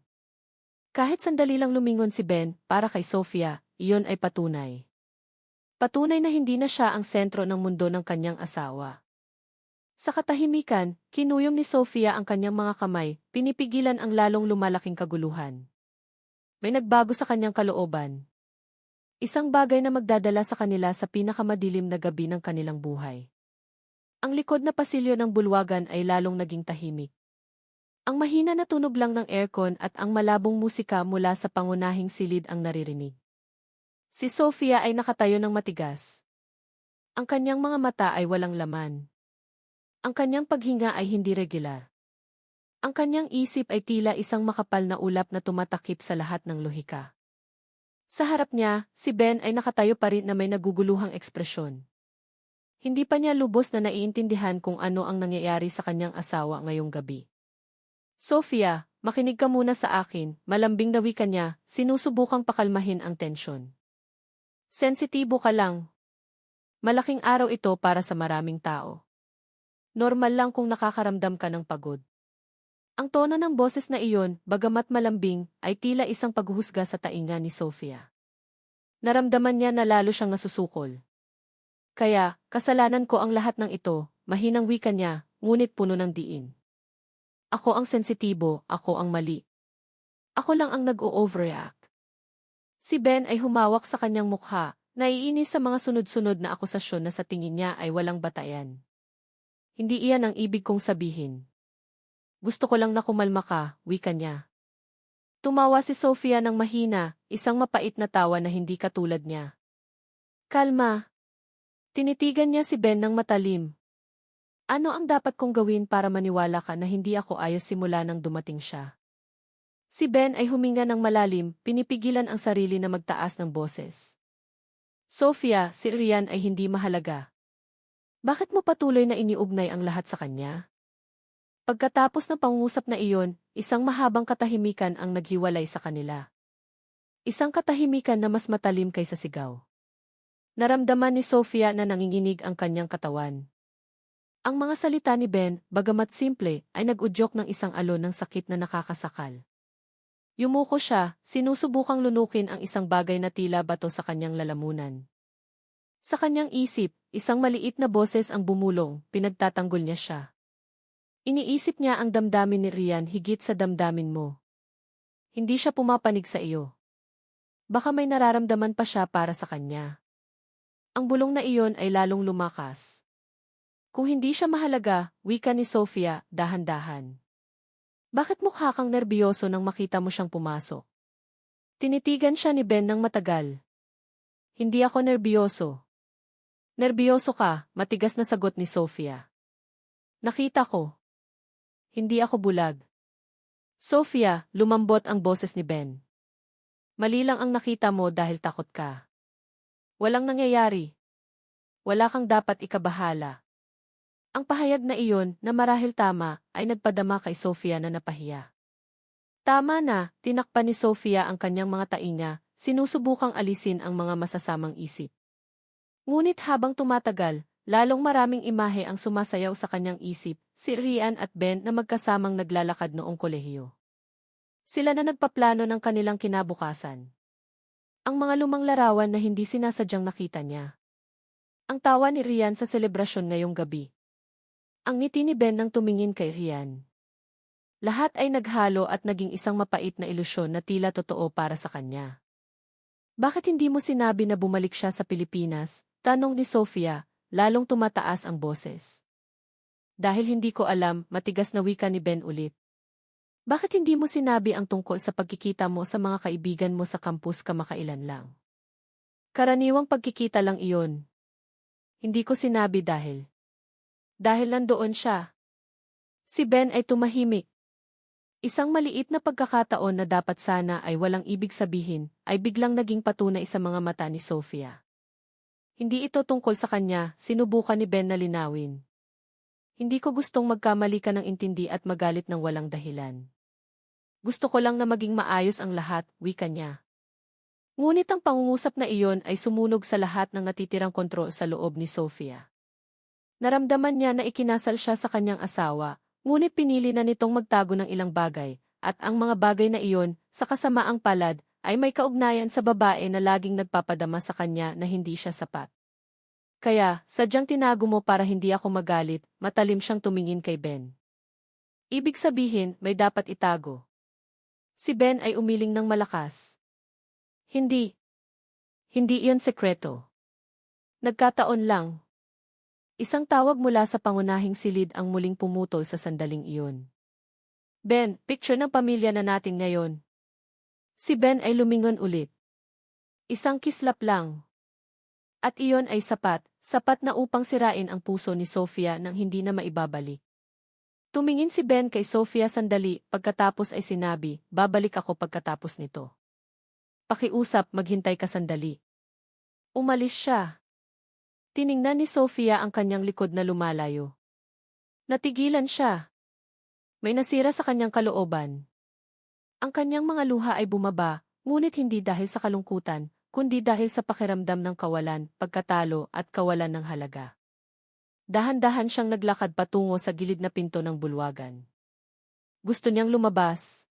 Kahit sandali lang lumingon si Ben, para kay Sofia, iyon ay patunay. Patunay na hindi na siya ang sentro ng mundo ng kanyang asawa. Sa katahimikan, kinuyom ni Sofia ang kanyang mga kamay, pinipigilan ang lalong lumalaking kaguluhan. May nagbago sa kanyang kalooban. Isang bagay na magdadala sa kanila sa pinakamadilim na gabi ng kanilang buhay. Ang likod na pasilyo ng bulwagan ay lalong naging tahimik. Ang mahina na tunog lang ng aircon at ang malabong musika mula sa pangunahing silid ang naririnig. Si Sofia ay nakatayo ng matigas. Ang kanyang mga mata ay walang laman. Ang kanyang paghinga ay hindi regular. Ang kanyang isip ay tila isang makapal na ulap na tumatakip sa lahat ng lohika. Sa harap niya, si Ben ay nakatayo pa rin na may naguguluhang ekspresyon. Hindi pa niya lubos na naiintindihan kung ano ang nangyayari sa kanyang asawa ngayong gabi. Sofia, makinig ka muna sa akin, malambing na wika niya, sinusubukang pakalmahin ang tensyon. Sensitibo ka lang. Malaking araw ito para sa maraming tao. Normal lang kung nakakaramdam ka ng pagod. Ang tono ng boses na iyon, bagamat malambing, ay tila isang paghuhusga sa tainga ni Sofia. Naramdaman niya na lalo siyang nasusukol. Kaya, kasalanan ko ang lahat ng ito, mahinang wika niya, ngunit puno ng diin. Ako ang sensitibo, ako ang mali. Ako lang ang nag-o-overreact. Si Ben ay humawak sa kanyang mukha, naiinis sa mga sunod-sunod na akusasyon na sa tingin niya ay walang batayan. Hindi iyan ang ibig kong sabihin. Gusto ko lang na kumalma ka, wika niya. Tumawa si Sofia ng mahina, isang mapait na tawa na hindi katulad niya. Kalma. Tinitigan niya si Ben ng matalim. Ano ang dapat kong gawin para maniwala ka na hindi ako ayos simula nang dumating siya? Si Ben ay huminga ng malalim, pinipigilan ang sarili na magtaas ng boses. Sofia, si Rian ay hindi mahalaga. Bakit mo patuloy na iniugnay ang lahat sa kanya? Pagkatapos ng pangungusap na iyon, isang mahabang katahimikan ang naghiwalay sa kanila. Isang katahimikan na mas matalim kaysa sigaw. Naramdaman ni Sofia na nanginginig ang kanyang katawan. Ang mga salita ni Ben, bagamat simple, ay nag-udyok ng isang alon ng sakit na nakakasakal. Yumuko siya, sinusubukang lunukin ang isang bagay na tila bato sa kanyang lalamunan. Sa kanyang isip, isang maliit na boses ang bumulong, pinagtatanggol niya siya. Iniisip niya ang damdamin ni Rian higit sa damdamin mo. Hindi siya pumapanig sa iyo. Baka may nararamdaman pa siya para sa kanya. Ang bulong na iyon ay lalong lumakas. Kung hindi siya mahalaga, wika ni Sofia, dahan-dahan. Bakit mukha kang nerbiyoso nang makita mo siyang pumasok? Tinitigan siya ni Ben ng matagal. Hindi ako nerbiyoso. Nerbiyoso ka, matigas na sagot ni Sofia. Nakita ko. Hindi ako bulag. Sofia, lumambot ang boses ni Ben. Mali lang ang nakita mo dahil takot ka. Walang nangyayari. Wala kang dapat ikabahala. Ang pahayag na iyon, na marahil tama, ay nagpadama kay Sofia na napahiya. Tama na, tinakpan ni Sofia ang kanyang mga tainga, sinusubukang alisin ang mga masasamang isip. Ngunit habang tumatagal, lalong maraming imahe ang sumasayaw sa kanyang isip, si Rian at Ben na magkasamang naglalakad noong kolehiyo. Sila na nagpaplano ng kanilang kinabukasan. Ang mga lumang larawan na hindi sinasadyang nakita niya. Ang tawa ni Rian sa selebrasyon ngayong gabi. Ang ngiti ni Ben nang tumingin kay Rian. Lahat ay naghalo at naging isang mapait na ilusyon na tila totoo para sa kanya. Bakit hindi mo sinabi na bumalik siya sa Pilipinas? Tanong ni Sofia, lalong tumataas ang boses. Dahil hindi ko alam, matigas na wika ni Ben ulit. Bakit hindi mo sinabi ang tungkol sa pagkikita mo sa mga kaibigan mo sa campus kamakailan lang? Karaniwang pagkikita lang iyon. Hindi ko sinabi dahil nandoon siya. Si Ben ay tumahimik. Isang maliit na pagkakataon na dapat sana ay walang ibig sabihin, ay biglang naging patunay sa mga mata ni Sofia. Hindi ito tungkol sa kanya, sinubukan ni Ben na linawin. Hindi ko gustong magkamali ka ng intindi at magalit ng walang dahilan. Gusto ko lang na maging maayos ang lahat, wika niya. Ngunit ang pangungusap na iyon ay sumunog sa lahat ng natitirang kontrol sa loob ni Sofia. Naramdaman niya na ikinasal siya sa kanyang asawa, ngunit pinili na nitong magtago ng ilang bagay, at ang mga bagay na iyon, sa kasamaang palad, ay may kaugnayan sa babae na laging nagpapadama sa kanya na hindi siya sapat. Kaya, sadyang tinago mo para hindi ako magalit, matalim siyang tumingin kay Ben. Ibig sabihin, may dapat itago. Si Ben ay umiling ng malakas. Hindi. Hindi iyon sekreto. Nagkataon lang. Isang tawag mula sa pangunahing silid ang muling pumutol sa sandaling iyon. Ben, picture ng pamilya na natin ngayon. Si Ben ay lumingon ulit. Isang kislap lang. At iyon ay sapat na upang sirain ang puso ni Sofia nang hindi na maibabalik. Tumingin si Ben kay Sofia sandali, pagkatapos ay sinabi, babalik ako pagkatapos nito. Pakiusap, maghintay ka sandali. Umalis siya. Tiningnan ni Sofia ang kanyang likod na lumalayo. Natigilan siya. May nasira sa kanyang kalooban. Ang kanyang mga luha ay bumaba, ngunit hindi dahil sa kalungkutan, kundi dahil sa pakiramdam ng kawalan, pagkatalo at kawalan ng halaga. Dahan-dahan siyang naglakad patungo sa gilid na pinto ng bulwagan. Gusto niyang lumabas.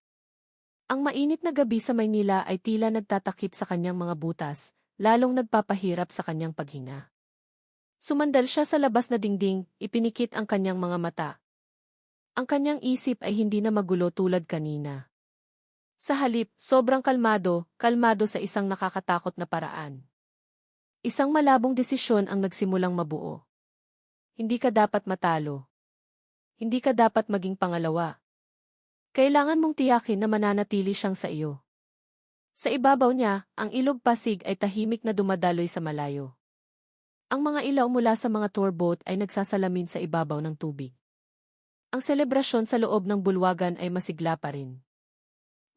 Ang mainit na gabi sa Maynila ay tila nagtatakip sa kanyang mga butas, lalong nagpapahirap sa kanyang paghinga. Sumandal siya sa labas na dingding, ipinikit ang kanyang mga mata. Ang kanyang isip ay hindi na magulo tulad kanina. Sa halip, sobrang kalmado sa isang nakakatakot na paraan. Isang malabong desisyon ang nagsimulang mabuo. Hindi ka dapat matalo. Hindi ka dapat maging pangalawa. Kailangan mong tiyakin na mananatili siyang sa iyo. Sa ibabaw niya, ang ilog Pasig ay tahimik na dumadaloy sa malayo. Ang mga ilaw mula sa mga tour boat ay nagsasalamin sa ibabaw ng tubig. Ang selebrasyon sa loob ng bulwagan ay masigla pa rin.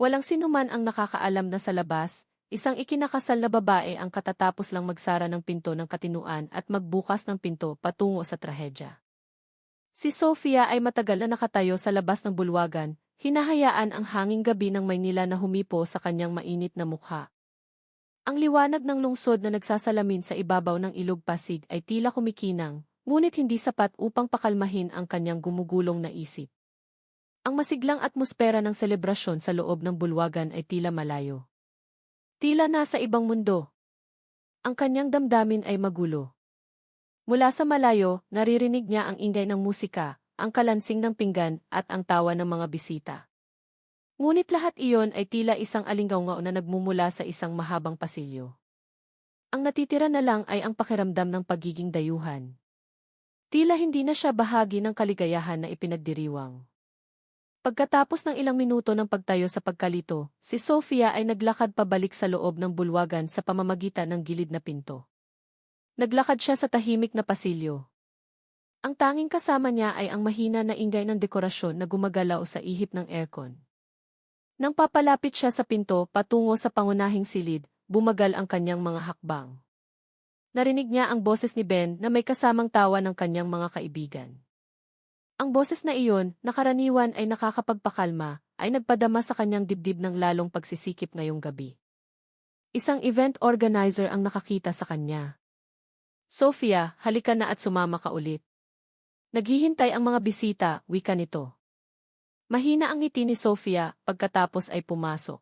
Walang sinuman ang nakakaalam na sa labas, isang ikinakasal na babae ang katatapos lang magsara ng pinto ng katinuan at magbukas ng pinto patungo sa trahedya. Si Sofia ay matagal na nakatayo sa labas ng bulwagan, hinahayaan ang hanging gabi ng Maynila na humipo sa kanyang mainit na mukha. Ang liwanag ng lungsod na nagsasalamin sa ibabaw ng ilog Pasig ay tila kumikinang, ngunit hindi sapat upang pakalmahin ang kanyang gumugulong na isip. Ang masiglang atmosfera ng selebrasyon sa loob ng bulwagan ay tila malayo. Tila nasa ibang mundo. Ang kanyang damdamin ay magulo. Mula sa malayo, naririnig niya ang ingay ng musika, ang kalansing ng pinggan at ang tawa ng mga bisita. Ngunit lahat iyon ay tila isang alingaungaw na nagmumula sa isang mahabang pasilyo. Ang natitira na lang ay ang pakiramdam ng pagiging dayuhan. Tila hindi na siya bahagi ng kaligayahan na ipinagdiriwang. Pagkatapos ng ilang minuto ng pagtayo sa pagkalito, si Sofia ay naglakad pabalik sa loob ng bulwagan sa pamamagitan ng gilid na pinto. Naglakad siya sa tahimik na pasilyo. Ang tanging kasama niya ay ang mahina na ingay ng dekorasyon na gumagalaw sa ihip ng aircon. Nang papalapit siya sa pinto patungo sa pangunahing silid, bumagal ang kanyang mga hakbang. Narinig niya ang boses ni Ben na may kasamang tawa ng kanyang mga kaibigan. Ang boses na iyon, na karaniwan ay nakakapagpakalma, ay nagpadama sa kanyang dibdib ng lalong pagsisikip ngayong gabi. Isang event organizer ang nakakita sa kanya. Sofia, halika na at sumama ka ulit. Naghihintay ang mga bisita, wika nito. Mahina ang ngiti ni Sofia, pagkatapos ay pumasok.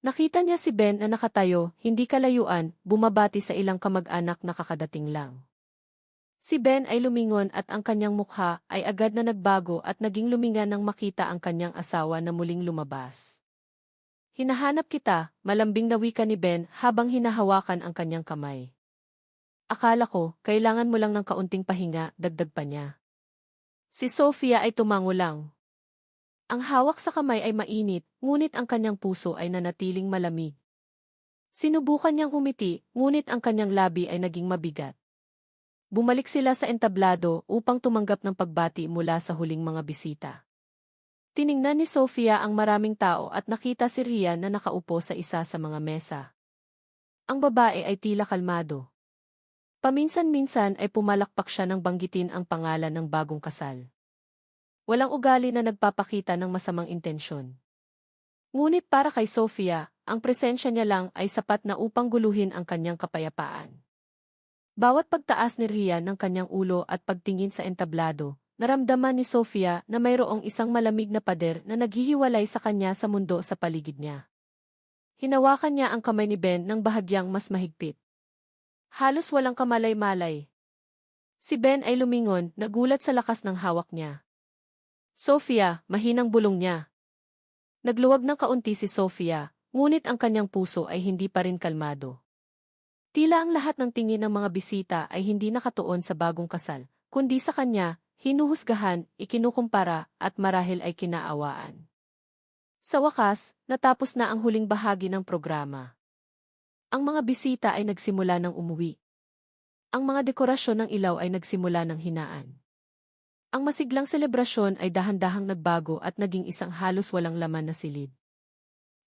Nakita niya si Ben na nakatayo, hindi kalayuan, bumabati sa ilang kamag-anak na kakadating lang. Si Ben ay lumingon at ang kanyang mukha ay agad na nagbago at naging lumingan nang makita ang kanyang asawa na muling lumabas. Hinahanap kita, malambing na wika ni Ben habang hinahawakan ang kanyang kamay. Akala ko, kailangan mo lang ng kaunting pahinga, dagdag pa niya. Si Sofia ay tumango lang. Ang hawak sa kamay ay mainit, ngunit ang kanyang puso ay nanatiling malamig. Sinubukan niyang humiti, ngunit ang kanyang labi ay naging mabigat. Bumalik sila sa entablado upang tumanggap ng pagbati mula sa huling mga bisita. Tiningnan ni Sofia ang maraming tao at nakita si Rian na nakaupo sa isa sa mga mesa. Ang babae ay tila kalmado. Paminsan-minsan ay pumalakpak siya nang banggitin ang pangalan ng bagong kasal. Walang ugali na nagpapakita ng masamang intensyon. Ngunit para kay Sofia, ang presensya niya lang ay sapat na upang guluhin ang kanyang kapayapaan. Bawat pagtaas ni Rian ng kanyang ulo at pagtingin sa entablado, naramdaman ni Sofia na mayroong isang malamig na pader na naghihiwalay sa kanya sa mundo sa paligid niya. Hinawakan niya ang kamay ni Ben ng bahagyang mas mahigpit. Halos walang kamalay-malay. Si Ben ay lumingon, nagulat sa lakas ng hawak niya. Sofia, mahinang bulong niya. Nagluwag ng kaunti si Sofia, ngunit ang kanyang puso ay hindi pa rin kalmado. Tila ang lahat ng tingin ng mga bisita ay hindi nakatuon sa bagong kasal, kundi sa kanya, hinuhusgahan, ikinukumpara, at marahil ay kinaawaan. Sa wakas, natapos na ang huling bahagi ng programa. Ang mga bisita ay nagsimula ng umuwi. Ang mga dekorasyon ng ilaw ay nagsimula ng hinaan. Ang masiglang selebrasyon ay dahan-dahang nagbago at naging isang halos walang laman na silid.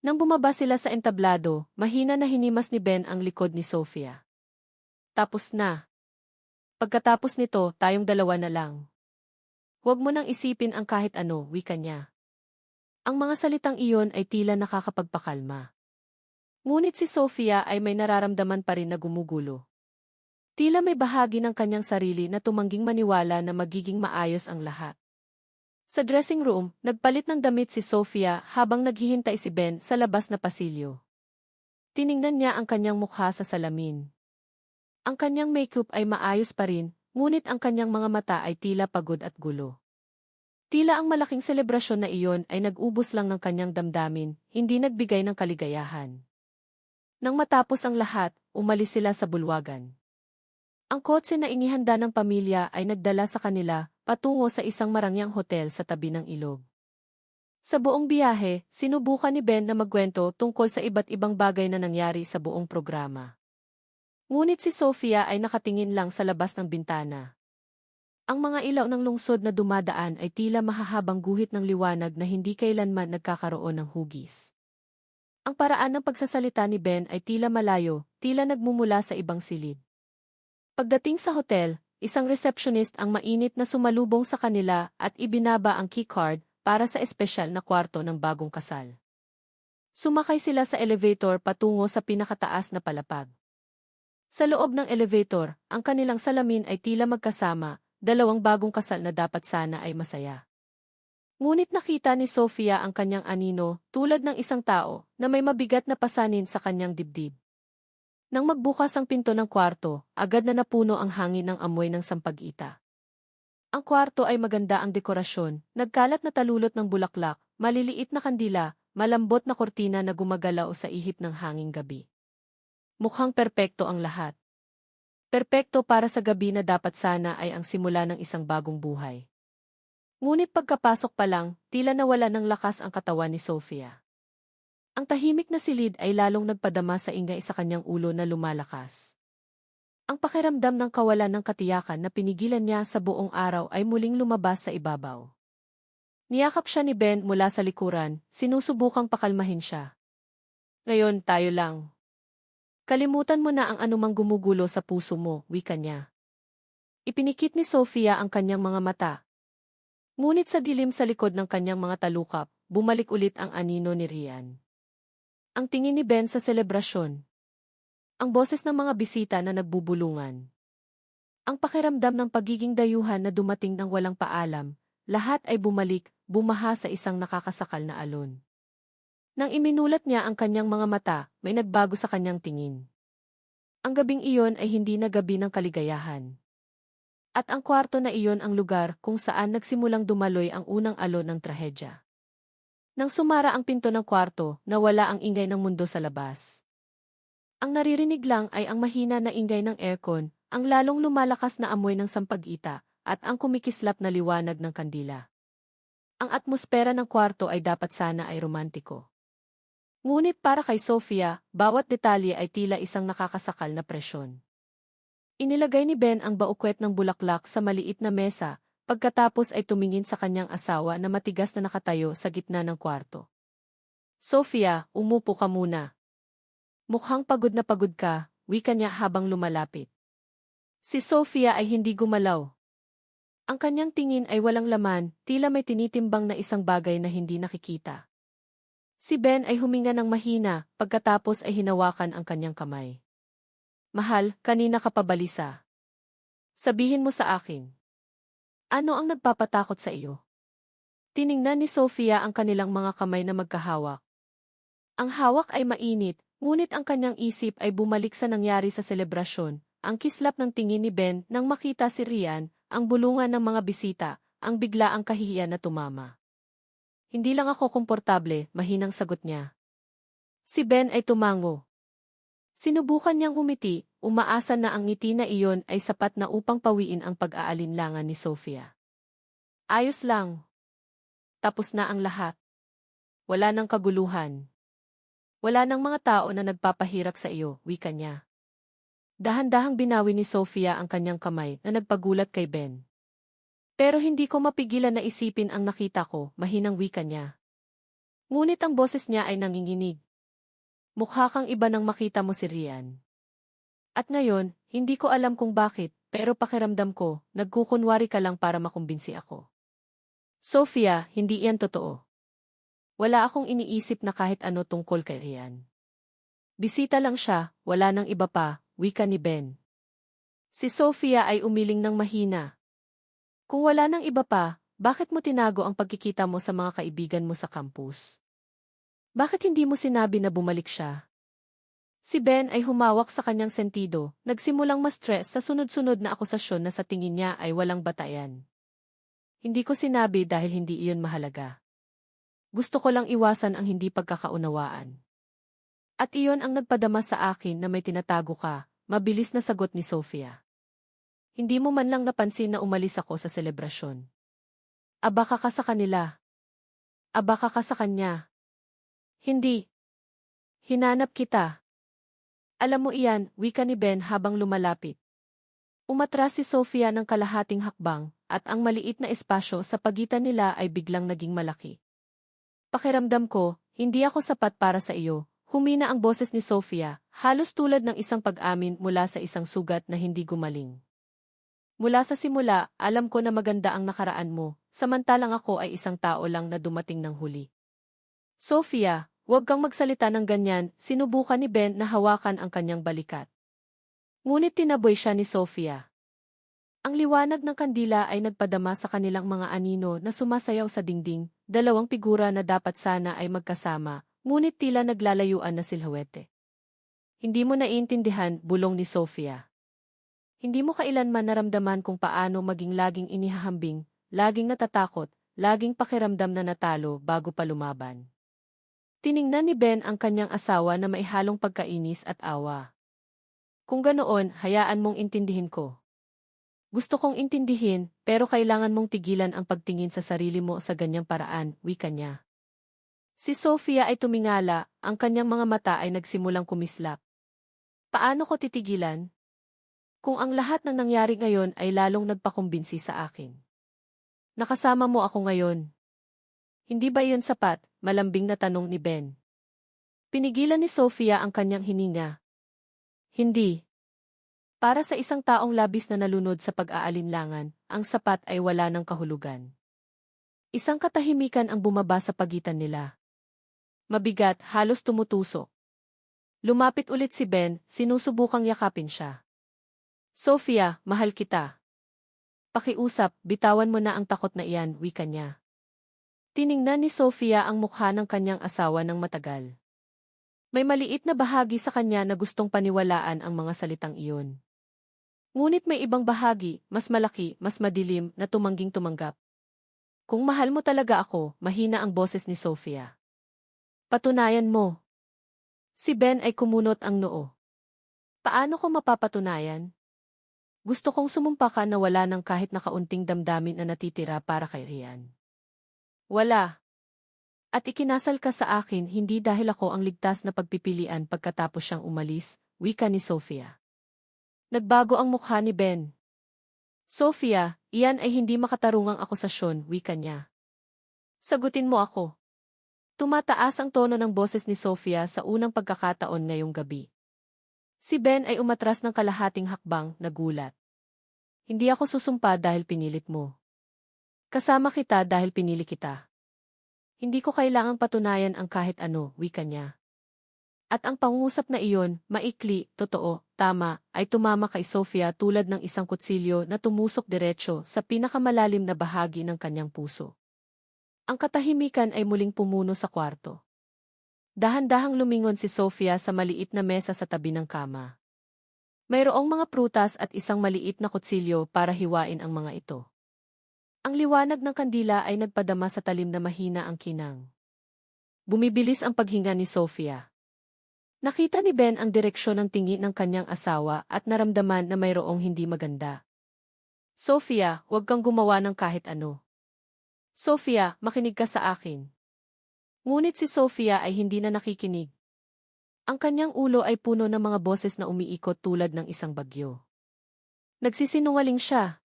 Nang bumaba sila sa entablado, mahina na hinimas ni Ben ang likod ni Sofia. Tapos na. Pagkatapos nito, tayong dalawa na lang. Huwag mo nang isipin ang kahit ano, wika niya. Ang mga salitang iyon ay tila nakakapagpakalma. Ngunit si Sofia ay may nararamdaman pa rin na gumugulo. Tila may bahagi ng kanyang sarili na tumangging maniwala na magiging maayos ang lahat. Sa dressing room, nagpalit ng damit si Sofia habang naghihintay si Ben sa labas na pasilyo. Tiningnan niya ang kanyang mukha sa salamin. Ang kanyang makeup ay maayos pa rin, ngunit ang kanyang mga mata ay tila pagod at gulo. Tila ang malaking selebrasyon na iyon ay nag-ubos lang ng kanyang damdamin, hindi nagbigay ng kaligayahan. Nang matapos ang lahat, umalis sila sa bulwagan. Ang kotse na inihanda ng pamilya ay nagdala sa kanila patungo sa isang marangyang hotel sa tabi ng ilog. Sa buong biyahe, sinubukan ni Ben na magkwento tungkol sa iba't ibang bagay na nangyari sa buong programa. Ngunit si Sofia ay nakatingin lang sa labas ng bintana. Ang mga ilaw ng lungsod na dumadaan ay tila mahahabang guhit ng liwanag na hindi kailanman nagkakaroon ng hugis. Ang paraan ng pagsasalita ni Ben ay tila malayo, tila nagmumula sa ibang silid. Pagdating sa hotel, isang receptionist ang mainit na sumalubong sa kanila at ibinaba ang keycard para sa espesyal na kwarto ng bagong kasal. Sumakay sila sa elevator patungo sa pinakataas na palapag. Sa loob ng elevator, ang kanilang salamin ay tila magkasama, dalawang bagong kasal na dapat sana ay masaya. Ngunit nakita ni Sofia ang kanyang anino tulad ng isang tao na may mabigat na pasanin sa kanyang dibdib. Nang magbukas ang pinto ng kwarto, agad na napuno ang hangin ng amoy ng sampag-ita. Ang kwarto ay maganda ang dekorasyon, nagkalat na talulot ng bulaklak, maliliit na kandila, malambot na kortina na gumagalaw sa ihip ng hanging gabi. Mukhang perpekto ang lahat. Perpekto para sa gabi na dapat sana ay ang simula ng isang bagong buhay. Ngunit pagkapasok pa lang, tila nawala ng lakas ang katawan ni Sofia. Ang tahimik na silid ay lalong nagpadama sa ingay sa kanyang ulo na lumalakas. Ang pakiramdam ng kawalan ng katiyakan na pinigilan niya sa buong araw ay muling lumabas sa ibabaw. Niyakap siya ni Ben mula sa likuran, sinusubukang pakalmahin siya. Ngayon tayo lang. Kalimutan mo na ang anumang gumugulo sa puso mo, wika niya. Ipinikit ni Sofia ang kanyang mga mata. Ngunit sa dilim sa likod ng kanyang mga talukap, bumalik ulit ang anino ni Rian. Ang tingin ni Ben sa selebrasyon. Ang boses ng mga bisita na nagbubulungan. Ang pakiramdam ng pagiging dayuhan na dumating ng walang paalam, lahat ay bumalik, bumaha sa isang nakakasakal na alon. Nang iminulat niya ang kanyang mga mata, may nagbago sa kanyang tingin. Ang gabing iyon ay hindi na gabi ng kaligayahan. At ang kwarto na iyon ang lugar kung saan nagsimulang dumaloy ang unang alon ng trahedya. Nang sumara ang pinto ng kwarto, nawala ang ingay ng mundo sa labas. Ang naririnig lang ay ang mahina na ingay ng aircon, ang lalong lumalakas na amoy ng sampag-ita, at ang kumikislap na liwanag ng kandila. Ang atmosfera ng kwarto ay dapat sana ay romantiko. Ngunit para kay Sofia, bawat detalye ay tila isang nakakasakal na presyon. Inilagay ni Ben ang baukwet ng bulaklak sa maliit na mesa, pagkatapos ay tumingin sa kanyang asawa na matigas na nakatayo sa gitna ng kwarto. Sofia, umupo ka muna. Mukhang pagod na pagod ka, wika niya habang lumalapit. Si Sofia ay hindi gumalaw. Ang kanyang tingin ay walang laman, tila may tinitimbang na isang bagay na hindi nakikita. Si Ben ay huminga ng mahina, pagkatapos ay hinawakan ang kanyang kamay. Mahal, kanina ka pa balisa. Sabihin mo sa akin. Ano ang nagpapatakot sa iyo? Tiningnan ni Sofia ang kanilang mga kamay na magkahawak. Ang hawak ay mainit, ngunit ang kanyang isip ay bumalik sa nangyari sa selebrasyon, ang kislap ng tingin ni Ben nang makita si Rian, ang bulungan ng mga bisita, ang biglaang kahihiyan na tumama. Hindi lang ako komportable, mahinang sagot niya. Si Ben ay tumango. Sinubukan niyang umiti, umaasa na ang ngiti na iyon ay sapat na upang pawiin ang pag-aalinlangan ni Sofia. Ayos lang. Tapos na ang lahat. Wala nang kaguluhan. Wala nang mga tao na nagpapahirap sa iyo, wika niya. Dahan-dahang binawi ni Sofia ang kanyang kamay na nagpagulat kay Ben. Pero hindi ko mapigilan na isipin ang nakita ko, mahinang wika niya. Ngunit ang boses niya ay nanginginig. Mukha kang iba nang makita mo si Rian. At ngayon, hindi ko alam kung bakit, pero pakiramdam ko, nagkukunwari ka lang para makumbinsi ako. Sofia, hindi iyan totoo. Wala akong iniisip na kahit ano tungkol kay Rian. Bisita lang siya, wala nang iba pa, wika ni Ben. Si Sofia ay umiling ng mahina. Kung wala nang iba pa, bakit mo tinago ang pagkikita mo sa mga kaibigan mo sa campus? Bakit hindi mo sinabi na bumalik siya? Si Ben ay humawak sa kanyang sentido, nagsimulang ma-stress sa sunod-sunod na akusasyon na sa tingin niya ay walang batayan. Hindi ko sinabi dahil hindi iyon mahalaga. Gusto ko lang iwasan ang hindi pagkakaunawaan. At iyon ang nagpadama sa akin na may tinatago ka, mabilis na sagot ni Sofia. Hindi mo man lang napansin na umalis ako sa selebrasyon. Aba ka sa kanila. Aba ka sa kanya. Hindi. Hinanap kita. Alam mo iyan, wika ni Ben habang lumalapit. Umatras si Sofia ng kalahating hakbang, at ang maliit na espasyo sa pagitan nila ay biglang naging malaki. Pakiramdam ko, hindi ako sapat para sa iyo, humina ang boses ni Sofia, halos tulad ng isang pag-amin mula sa isang sugat na hindi gumaling. Mula sa simula, alam ko na maganda ang nakaraan mo, samantalang ako ay isang tao lang na dumating ng huli. Sofia, huwag kang magsalita ng ganyan, sinubukan ni Ben na hawakan ang kanyang balikat. Ngunit tinaboy siya ni Sofia. Ang liwanag ng kandila ay nagpadama sa kanilang mga anino na sumasayaw sa dingding, dalawang figura na dapat sana ay magkasama, ngunit tila naglalayuan na silhouette. Hindi mo naiintindihan, bulong ni Sofia. Hindi mo kailanman naramdaman kung paano maging laging inihahambing, laging natatakot, laging pakiramdam na natalo bago pa lumaban. Tiningnan ni Ben ang kanyang asawa na maihalong pagkainis at awa. Kung ganoon, hayaan mong intindihin ko. Gusto kong intindihin, pero kailangan mong tigilan ang pagtingin sa sarili mo sa ganyang paraan, wika niya. Si Sofia ay tumingala, ang kanyang mga mata ay nagsimulang kumislap. Paano ko titigilan? Kung ang lahat ng nangyari ngayon ay lalong nagpakumbinsi sa akin. Nakasama mo ako ngayon. Hindi ba iyon sapat? Malambing na tanong ni Ben. Pinigilan ni Sofia ang kanyang hininga. Hindi. Para sa isang taong labis na nalunod sa pag-aalinlangan, ang sapat ay wala ng kahulugan. Isang katahimikan ang bumaba sa pagitan nila. Mabigat, halos tumutusok. Lumapit ulit si Ben, sinusubukang yakapin siya. Sofia, mahal kita. Pakiusap, bitawan mo na ang takot na iyan, wika niya. Tiningnan ni Sofia ang mukha ng kanyang asawa ng matagal. May maliit na bahagi sa kanya na gustong paniwalaan ang mga salitang iyon. Ngunit may ibang bahagi, mas malaki, mas madilim, na tumangging tumanggap. Kung mahal mo talaga ako, mahina ang boses ni Sofia. Patunayan mo. Si Ben ay kumunot ang noo. Paano ko mapapatunayan? Gusto kong sumumpa ka na wala ng kahit na kaunting damdamin na natitira para kay Rian. Wala. At ikinasal ka sa akin hindi dahil ako ang ligtas na pagpipilian pagkatapos siyang umalis, wika ni Sofia. Nagbago ang mukha ni Ben. Sofia, iyan ay hindi makatarungang akusasyon, wika niya. Sagutin mo ako. Tumataas ang tono ng boses ni Sofia sa unang pagkakataon ngayong gabi. Si Ben ay umatras ng kalahating hakbang, nagulat. Hindi ako susumpa dahil pinilit mo. Kasama kita dahil pinili kita. Hindi ko kailangang patunayan ang kahit ano, wika niya. At ang pangungusap na iyon, maikli, totoo, tama, ay tumama kay Sofia tulad ng isang kutsilyo na tumusok diretsyo sa pinakamalalim na bahagi ng kanyang puso. Ang katahimikan ay muling pumuno sa kwarto. Dahan-dahang lumingon si Sofia sa maliit na mesa sa tabi ng kama. Mayroong mga prutas at isang maliit na kutsilyo para hiwain ang mga ito. Ang liwanag ng kandila ay nagpadama sa talim na mahina ang kinang. Bumibilis ang paghinga ni Sofia. Nakita ni Ben ang direksyon ng tingin ng kanyang asawa at naramdaman na mayroong hindi maganda. Sofia, huwag kang gumawa ng kahit ano. Sofia, makinig ka sa akin. Ngunit si Sofia ay hindi na nakikinig. Ang kanyang ulo ay puno ng mga boses na umiikot tulad ng isang bagyo. Nagsisinungaling siya.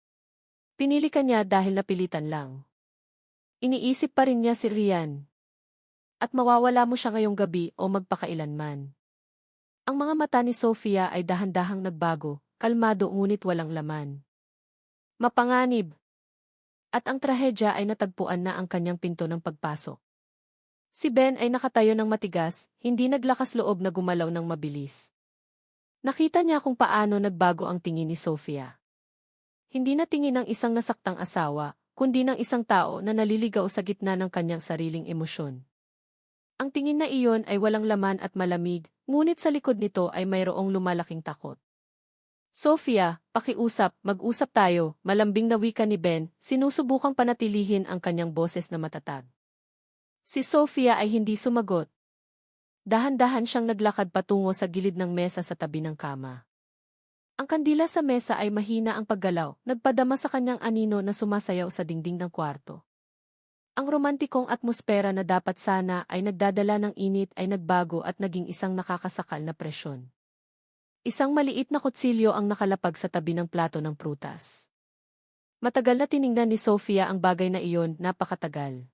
Pinili ka niya dahil napilitan lang. Iniisip pa rin niya si Rian. At mawawala mo siya ngayong gabi o magpakailanman. Ang mga mata ni Sofia ay dahan-dahang nagbago, kalmado ngunit walang laman. Mapanganib. At ang trahedya ay natagpuan na ang kanyang pinto ng pagpasok. Si Ben ay nakatayo ng matigas, hindi naglakas loob na gumalaw ng mabilis. Nakita niya kung paano nagbago ang tingin ni Sofia. Hindi na tingin ng isang nasaktang asawa, kundi ng isang tao na naliligaw sa gitna ng kanyang sariling emosyon. Ang tingin na iyon ay walang laman at malamig, ngunit sa likod nito ay mayroong lumalaking takot. Sofia, pakiusap, mag-usap tayo, malambing na wika ni Ben, sinusubukang panatilihin ang kanyang boses na matatag. Si Sofia ay hindi sumagot. Dahan-dahan siyang naglakad patungo sa gilid ng mesa sa tabi ng kama. Ang kandila sa mesa ay mahina ang paggalaw, nagpadama sa kanyang anino na sumasayaw sa dingding ng kwarto. Ang romantikong atmosfera na dapat sana ay nagdadala ng init ay nagbago at naging isang nakakasakal na presyon. Isang maliit na kutsilyo ang nakalapag sa tabi ng plato ng prutas. Matagal na tiningnan ni Sofia ang bagay na iyon, napakatagal.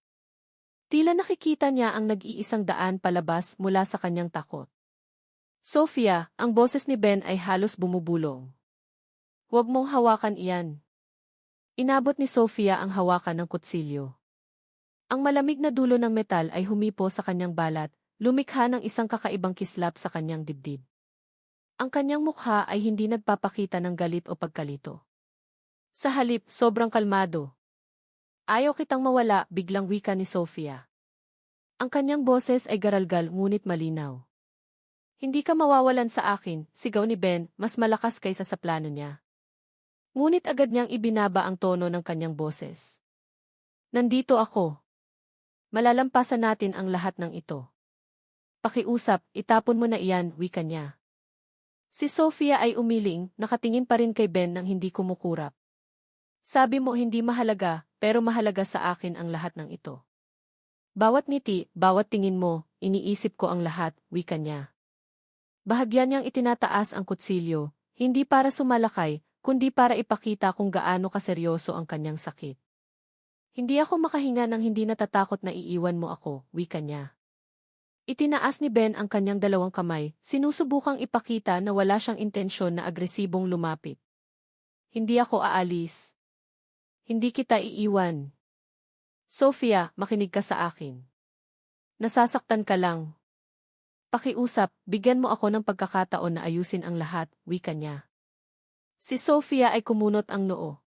Tila nakikita niya ang nag-iisang daan palabas mula sa kanyang takot. Sofia, ang boses ni Ben ay halos bumubulong. Huwag mong hawakan iyan. Inabot ni Sofia ang hawakan ng kutsilyo. Ang malamig na dulo ng metal ay humipo sa kanyang balat, lumikha ng isang kakaibang kislap sa kanyang dibdib. Ang kanyang mukha ay hindi nagpapakita ng galit o pagkalito. Sa halip, sobrang kalmado. Ayaw kitang mawala, biglang wika ni Sofia. Ang kanyang boses ay garalgal ngunit malinaw. Hindi ka mawawalan sa akin, sigaw ni Ben, mas malakas kaysa sa plano niya. Ngunit agad niyang ibinaba ang tono ng kanyang boses. Nandito ako. Malalampasan natin ang lahat ng ito. Pakiusap, itapon mo na iyan, wika niya. Si Sofia ay umiling, nakatingin pa rin kay Ben nang hindi kumukurap. Sabi mo hindi mahalaga, pero mahalaga sa akin ang lahat ng ito. Bawat ngiti, bawat tingin mo, iniisip ko ang lahat, wika niya. Bahagyan niyang itinataas ang kutsilyo, hindi para sumalakay, kundi para ipakita kung gaano kaseryoso ang kanyang sakit. Hindi ako makahinga nang hindi natatakot na iiwan mo ako, wika niya. Itinaas ni Ben ang kanyang dalawang kamay, sinusubukang ipakita na wala siyang intensyon na agresibong lumapit. Hindi ako aalis. Hindi kita iiwan. Sofia, makinig ka sa akin. Nasasaktan ka lang. Pakiusap, bigyan mo ako ng pagkakataon na ayusin ang lahat, wika niya. Si Sofia ay kumunot ang noo.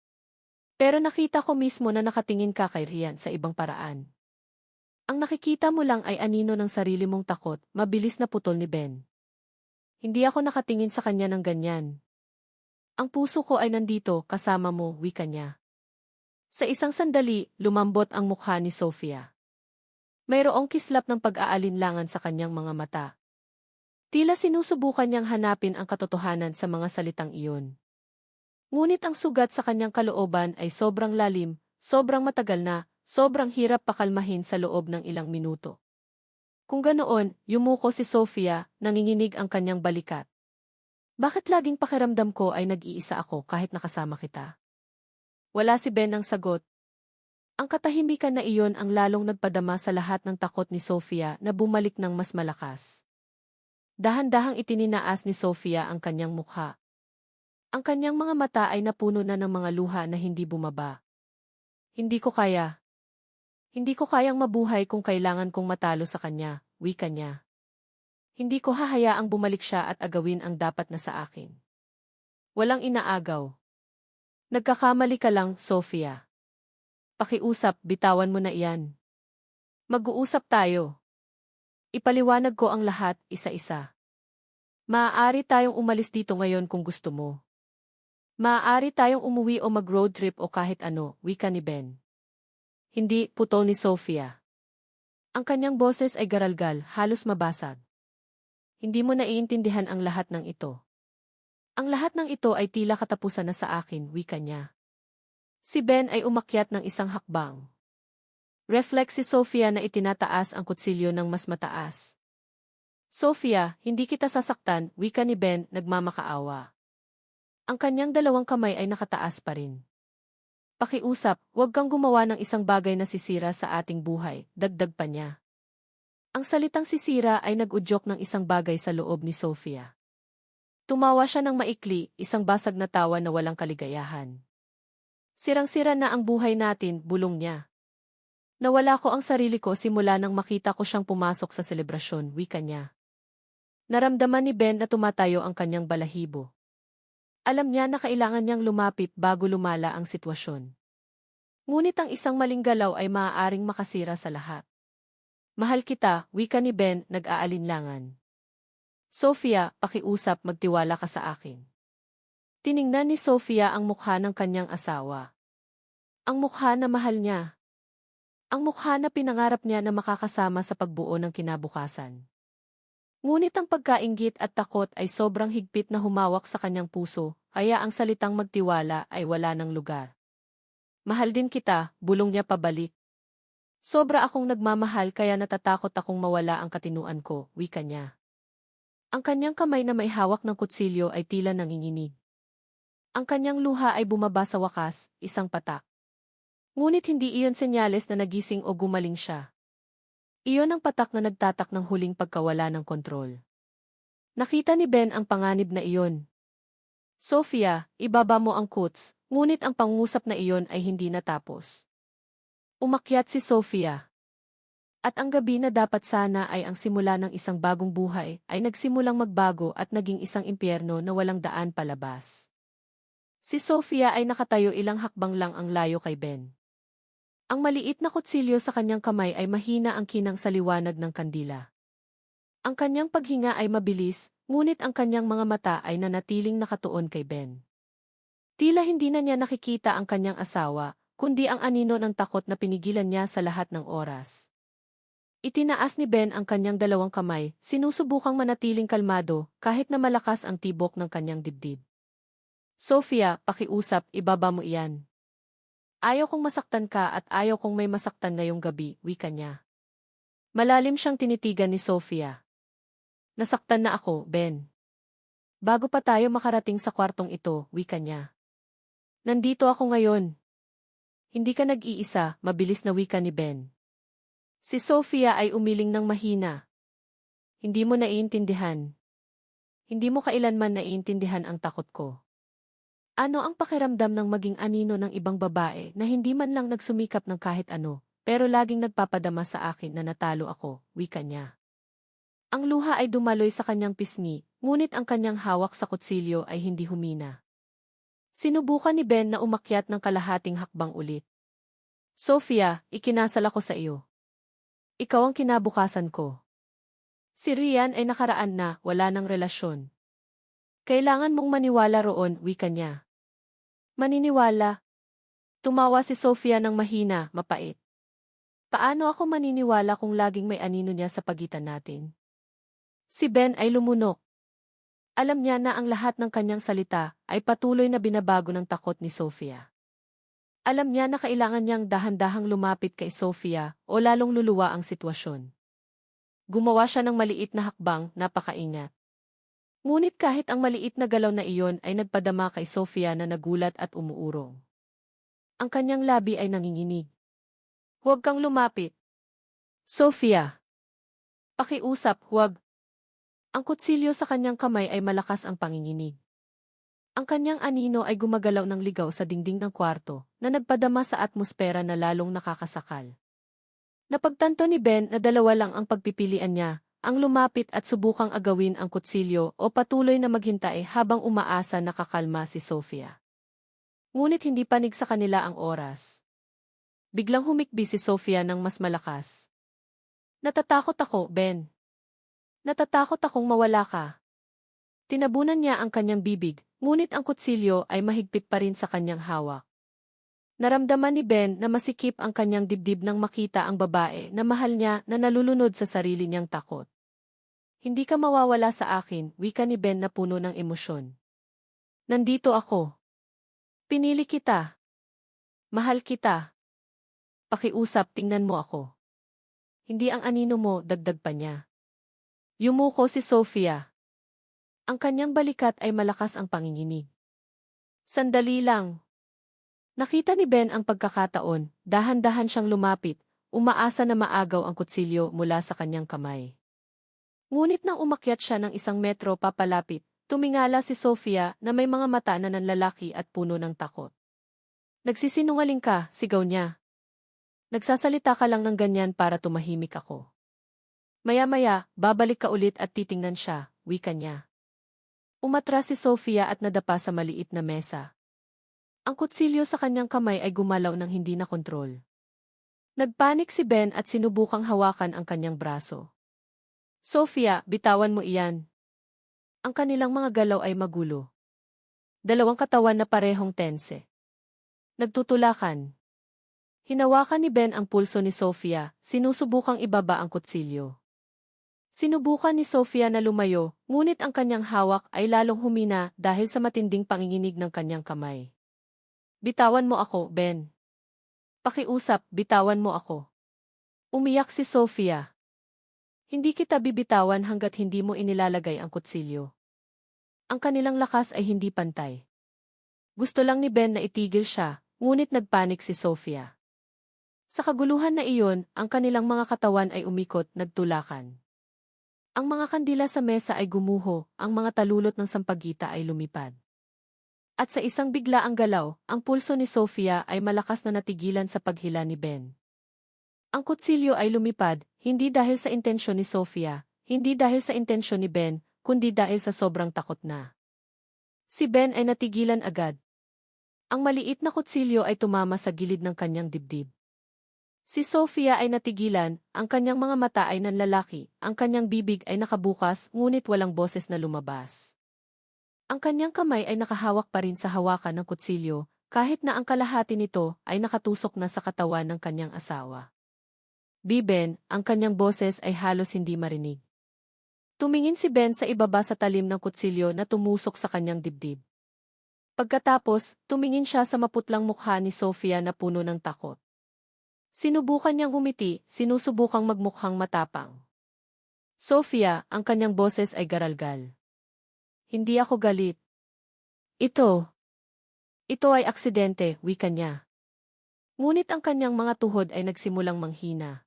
Pero nakita ko mismo na nakatingin ka kay Rian sa ibang paraan. Ang nakikita mo lang ay anino ng sarili mong takot, mabilis na putol ni Ben. Hindi ako nakatingin sa kanya ng ganyan. Ang puso ko ay nandito, kasama mo, wika niya. Sa isang sandali, lumambot ang mukha ni Sofia. Mayroong kislap ng pag-aalinlangan sa kanyang mga mata. Tila sinusubukan niyang hanapin ang katotohanan sa mga salitang iyon. Ngunit ang sugat sa kanyang kalooban ay sobrang lalim, sobrang matagal na, sobrang hirap pakalmahin sa loob ng ilang minuto. Kung ganoon, yumuko si Sofia, nanginginig ang kanyang balikat. Bakit laging pakiramdam ko ay nag-iisa ako kahit nakasama kita? Wala si Ben ang sagot. Ang katahimikan na iyon ang lalong nagpadama sa lahat ng takot ni Sofia na bumalik ng mas malakas. Dahan-dahang itininaas ni Sofia ang kanyang mukha. Ang kanyang mga mata ay napuno na ng mga luha na hindi bumaba. Hindi ko kaya. Hindi ko kayang mabuhay kung kailangan kong matalo sa kanya, wika niya. Hindi ko hahayaang bumalik siya at agawin ang dapat na sa akin. Walang inaagaw. Nagkakamali ka lang, Sofia. Pakiusap, bitawan mo na iyan. Mag-uusap tayo. Ipaliwanag ko ang lahat, isa-isa. Maaari tayong umalis dito ngayon kung gusto mo. Maaari tayong umuwi o mag-road trip o kahit ano, wika ni Ben. Hindi, putol ni Sofia. Ang kanyang boses ay garalgal, halos mabasag. Hindi mo naiintindihan ang lahat ng ito. Ang lahat ng ito ay tila katapusan na sa akin, wika niya. Si Ben ay umakyat ng isang hakbang. Reflex si Sofia na itinataas ang kutsilyo ng mas mataas. Sofia, hindi kita sasaktan, wika ni Ben, nagmamakaawa. Ang kanyang dalawang kamay ay nakataas pa rin. Pakiusap, huwag kang gumawa ng isang bagay na sisira sa ating buhay, dagdag pa niya. Ang salitang sisira ay nag-udyok ng isang bagay sa loob ni Sofia. Tumawa siya ng maikli, isang basag na tawa na walang kaligayahan. Sirang-sira na ang buhay natin, bulong niya. Nawala ko ang sarili ko simula nang makita ko siyang pumasok sa selebrasyon, wika niya. Naramdaman ni Ben na tumatayo ang kanyang balahibo. Alam niya na kailangan niyang lumapit bago lumala ang sitwasyon. Ngunit ang isang maling galaw ay maaaring makasira sa lahat. Mahal kita, wika ni Ben, nag-aalinlangan. Sofia, pakiusap, magtiwala ka sa akin. Tiningnan ni Sofia ang mukha ng kanyang asawa. Ang mukha na mahal niya. Ang mukha na pinangarap niya na makakasama sa pagbuo ng kinabukasan. Ngunit ang pagkainggit at takot ay sobrang higpit na humawak sa kanyang puso, kaya ang salitang magtiwala ay wala ng lugar. Mahal din kita, bulong niya pabalik. Sobra akong nagmamahal kaya natatakot akong mawala ang katinuan ko, wika niya. Ang kanyang kamay na may hawak ng kutsilyo ay tila nanginginig. Ang kanyang luha ay bumaba sa wakas, isang patak. Ngunit hindi iyon senyales na nagising o gumaling siya. Iyon ang patak na nagtatak ng huling pagkawala ng kontrol. Nakita ni Ben ang panganib na iyon. Sofia, ibaba mo ang kuts, ngunit ang pangusap na iyon ay hindi natapos. Umakyat si Sofia. At ang gabi na dapat sana ay ang simula ng isang bagong buhay ay nagsimulang magbago at naging isang impyerno na walang daan palabas. Si Sofia ay nakatayo ilang hakbang lang ang layo kay Ben. Ang maliit na kutsilyo sa kanyang kamay ay mahina ang kinang sa liwanag ng kandila. Ang kanyang paghinga ay mabilis, ngunit ang kanyang mga mata ay nanatiling nakatuon kay Ben. Tila hindi na niya nakikita ang kanyang asawa, kundi ang anino ng takot na pinigilan niya sa lahat ng oras. Itinaas ni Ben ang kanyang dalawang kamay, sinusubukang manatiling kalmado kahit na malakas ang tibok ng kanyang dibdib. Sofia, pakiusap, ibaba mo iyan. Ayaw kong masaktan ka at ayaw kong may masaktan ngayong gabi, wika niya. Malalim siyang tinitigan ni Sofia. Nasaktan na ako, Ben. Bago pa tayo makarating sa kwartong ito, wika niya. Nandito ako ngayon. Hindi ka nag-iisa, mabilis na wika ni Ben. Si Sofia ay umiling ng mahina. Hindi mo naiintindihan. Hindi mo kailanman naiintindihan ang takot ko. Ano ang pakiramdam ng maging anino ng ibang babae na hindi man lang nagsumikap ng kahit ano, pero laging nagpapadama sa akin na natalo ako, wika niya. Ang luha ay dumaloy sa kanyang pisngi, ngunit ang kanyang hawak sa kutsilyo ay hindi humina. Sinubukan ni Ben na umakyat ng kalahating hakbang ulit. Sofia, ikinasal ako sa iyo. Ikaw ang kinabukasan ko. Si Rian ay nakaraan na, wala ng relasyon. Kailangan mong maniwala roon, wika niya. Maniniwala? Tumawa si Sofia ng mahina, mapait. Paano ako maniniwala kung laging may anino niya sa pagitan natin? Si Ben ay lumunok. Alam niya na ang lahat ng kanyang salita ay patuloy na binabago ng takot ni Sofia. Alam niya na kailangan niyang dahan-dahang lumapit kay Sofia o lalong luluwa ang sitwasyon. Gumawa siya ng maliit na hakbang, napakaingat. Ngunit kahit ang maliit na galaw na iyon ay nagpadama kay Sofia na nagulat at umuurong. Ang kanyang labi ay nanginginig. Huwag kang lumapit. Sofia. Pakiusap, huwag. Ang kutsilyo sa kanyang kamay ay malakas ang panginginig. Ang kanyang anino ay gumagalaw ng ligaw sa dingding ng kwarto na nagpadama sa atmosfera na lalong nakakasakal. Napagtanto ni Ben na dalawa lang ang pagpipilian niya, ang lumapit at subukang agawin ang kutsilyo o patuloy na maghintay habang umaasa na kakalma si Sofia. Ngunit hindi panig sa kanila ang oras. Biglang humikbi si Sofia ng mas malakas. Natatakot ako, Ben. Natatakot akong mawala ka. Tinabunan niya ang kanyang bibig, ngunit ang kutsilyo ay mahigpit pa rin sa kanyang hawak. Naramdaman ni Ben na masikip ang kanyang dibdib nang makita ang babae na mahal niya na nalulunod sa sarili niyang takot. Hindi ka mawawala sa akin, wika ni Ben na puno ng emosyon. Nandito ako. Pinili kita. Mahal kita. Pakiusap, tingnan mo ako. Hindi ang anino mo, dagdag pa niya. Yumuko si Sofia. Ang kanyang balikat ay malakas ang panginginig. Sandali lang. Nakita ni Ben ang pagkakataon, dahan-dahan siyang lumapit, umaasa na maagaw ang kutsilyo mula sa kanyang kamay. Ngunit nang umakyat siya ng 1 metro papalapit, tumingala si Sofia na may mga mata na nanlalaki at puno ng takot. Nagsisinungaling ka, sigaw niya. Nagsasalita ka lang ng ganyan para tumahimik ako. Maya-maya, babalik ka ulit at titingnan siya, wika niya. Umatras si Sofia at nadapa sa maliit na mesa. Ang kutsilyo sa kanyang kamay ay gumalaw ng hindi na kontrol. Nagpanik si Ben at sinubukang hawakan ang kanyang braso. Sofia, bitawan mo iyan. Ang kanilang mga galaw ay magulo. Dalawang katawan na parehong tense. Nagtutulakan. Hinawakan ni Ben ang pulso ni Sofia, sinusubukang ibaba ang kutsilyo. Sinubukan ni Sofia na lumayo, ngunit ang kanyang hawak ay lalong humina dahil sa matinding panginginig ng kanyang kamay. Bitawan mo ako, Ben. Pakiusap, bitawan mo ako. Umiyak si Sofia. Hindi kita bibitawan hanggat hindi mo inilalagay ang kutsilyo. Ang kanilang lakas ay hindi pantay. Gusto lang ni Ben na itigil siya, ngunit nagpanik si Sofia. Sa kaguluhan na iyon, ang kanilang mga katawan ay umikot, nagtulakan. Ang mga kandila sa mesa ay gumuho, ang mga talulot ng sampagita ay lumipad. At sa isang biglaang galaw, ang pulso ni Sofia ay malakas na natigilan sa paghila ni Ben. Ang kutsilyo ay lumipad, hindi dahil sa intensyon ni Sofia, hindi dahil sa intensyon ni Ben, kundi dahil sa sobrang takot na. Si Ben ay natigilan agad. Ang maliit na kutsilyo ay tumama sa gilid ng kanyang dibdib. Si Sofia ay natigilan, ang kanyang mga mata ay nanlalaki, ang kanyang bibig ay nakabukas ngunit walang boses na lumabas. Ang kanyang kamay ay nakahawak pa rin sa hawakan ng kutsilyo, kahit na ang kalahati nito ay nakatusok na sa katawan ng kanyang asawa. Ben, ang kanyang boses ay halos hindi marinig. Tumingin si Ben sa ibaba sa talim ng kutsilyo na tumusok sa kanyang dibdib. Pagkatapos, tumingin siya sa maputlang mukha ni Sofia na puno ng takot. Sinubukan niyang ngumiti, sinusubukang magmukhang matapang. Sofia, ang kanyang boses ay garalgal. Hindi ako galit. Ito ay aksidente, wika niya. Ngunit ang kanyang mga tuhod ay nagsimulang manghina.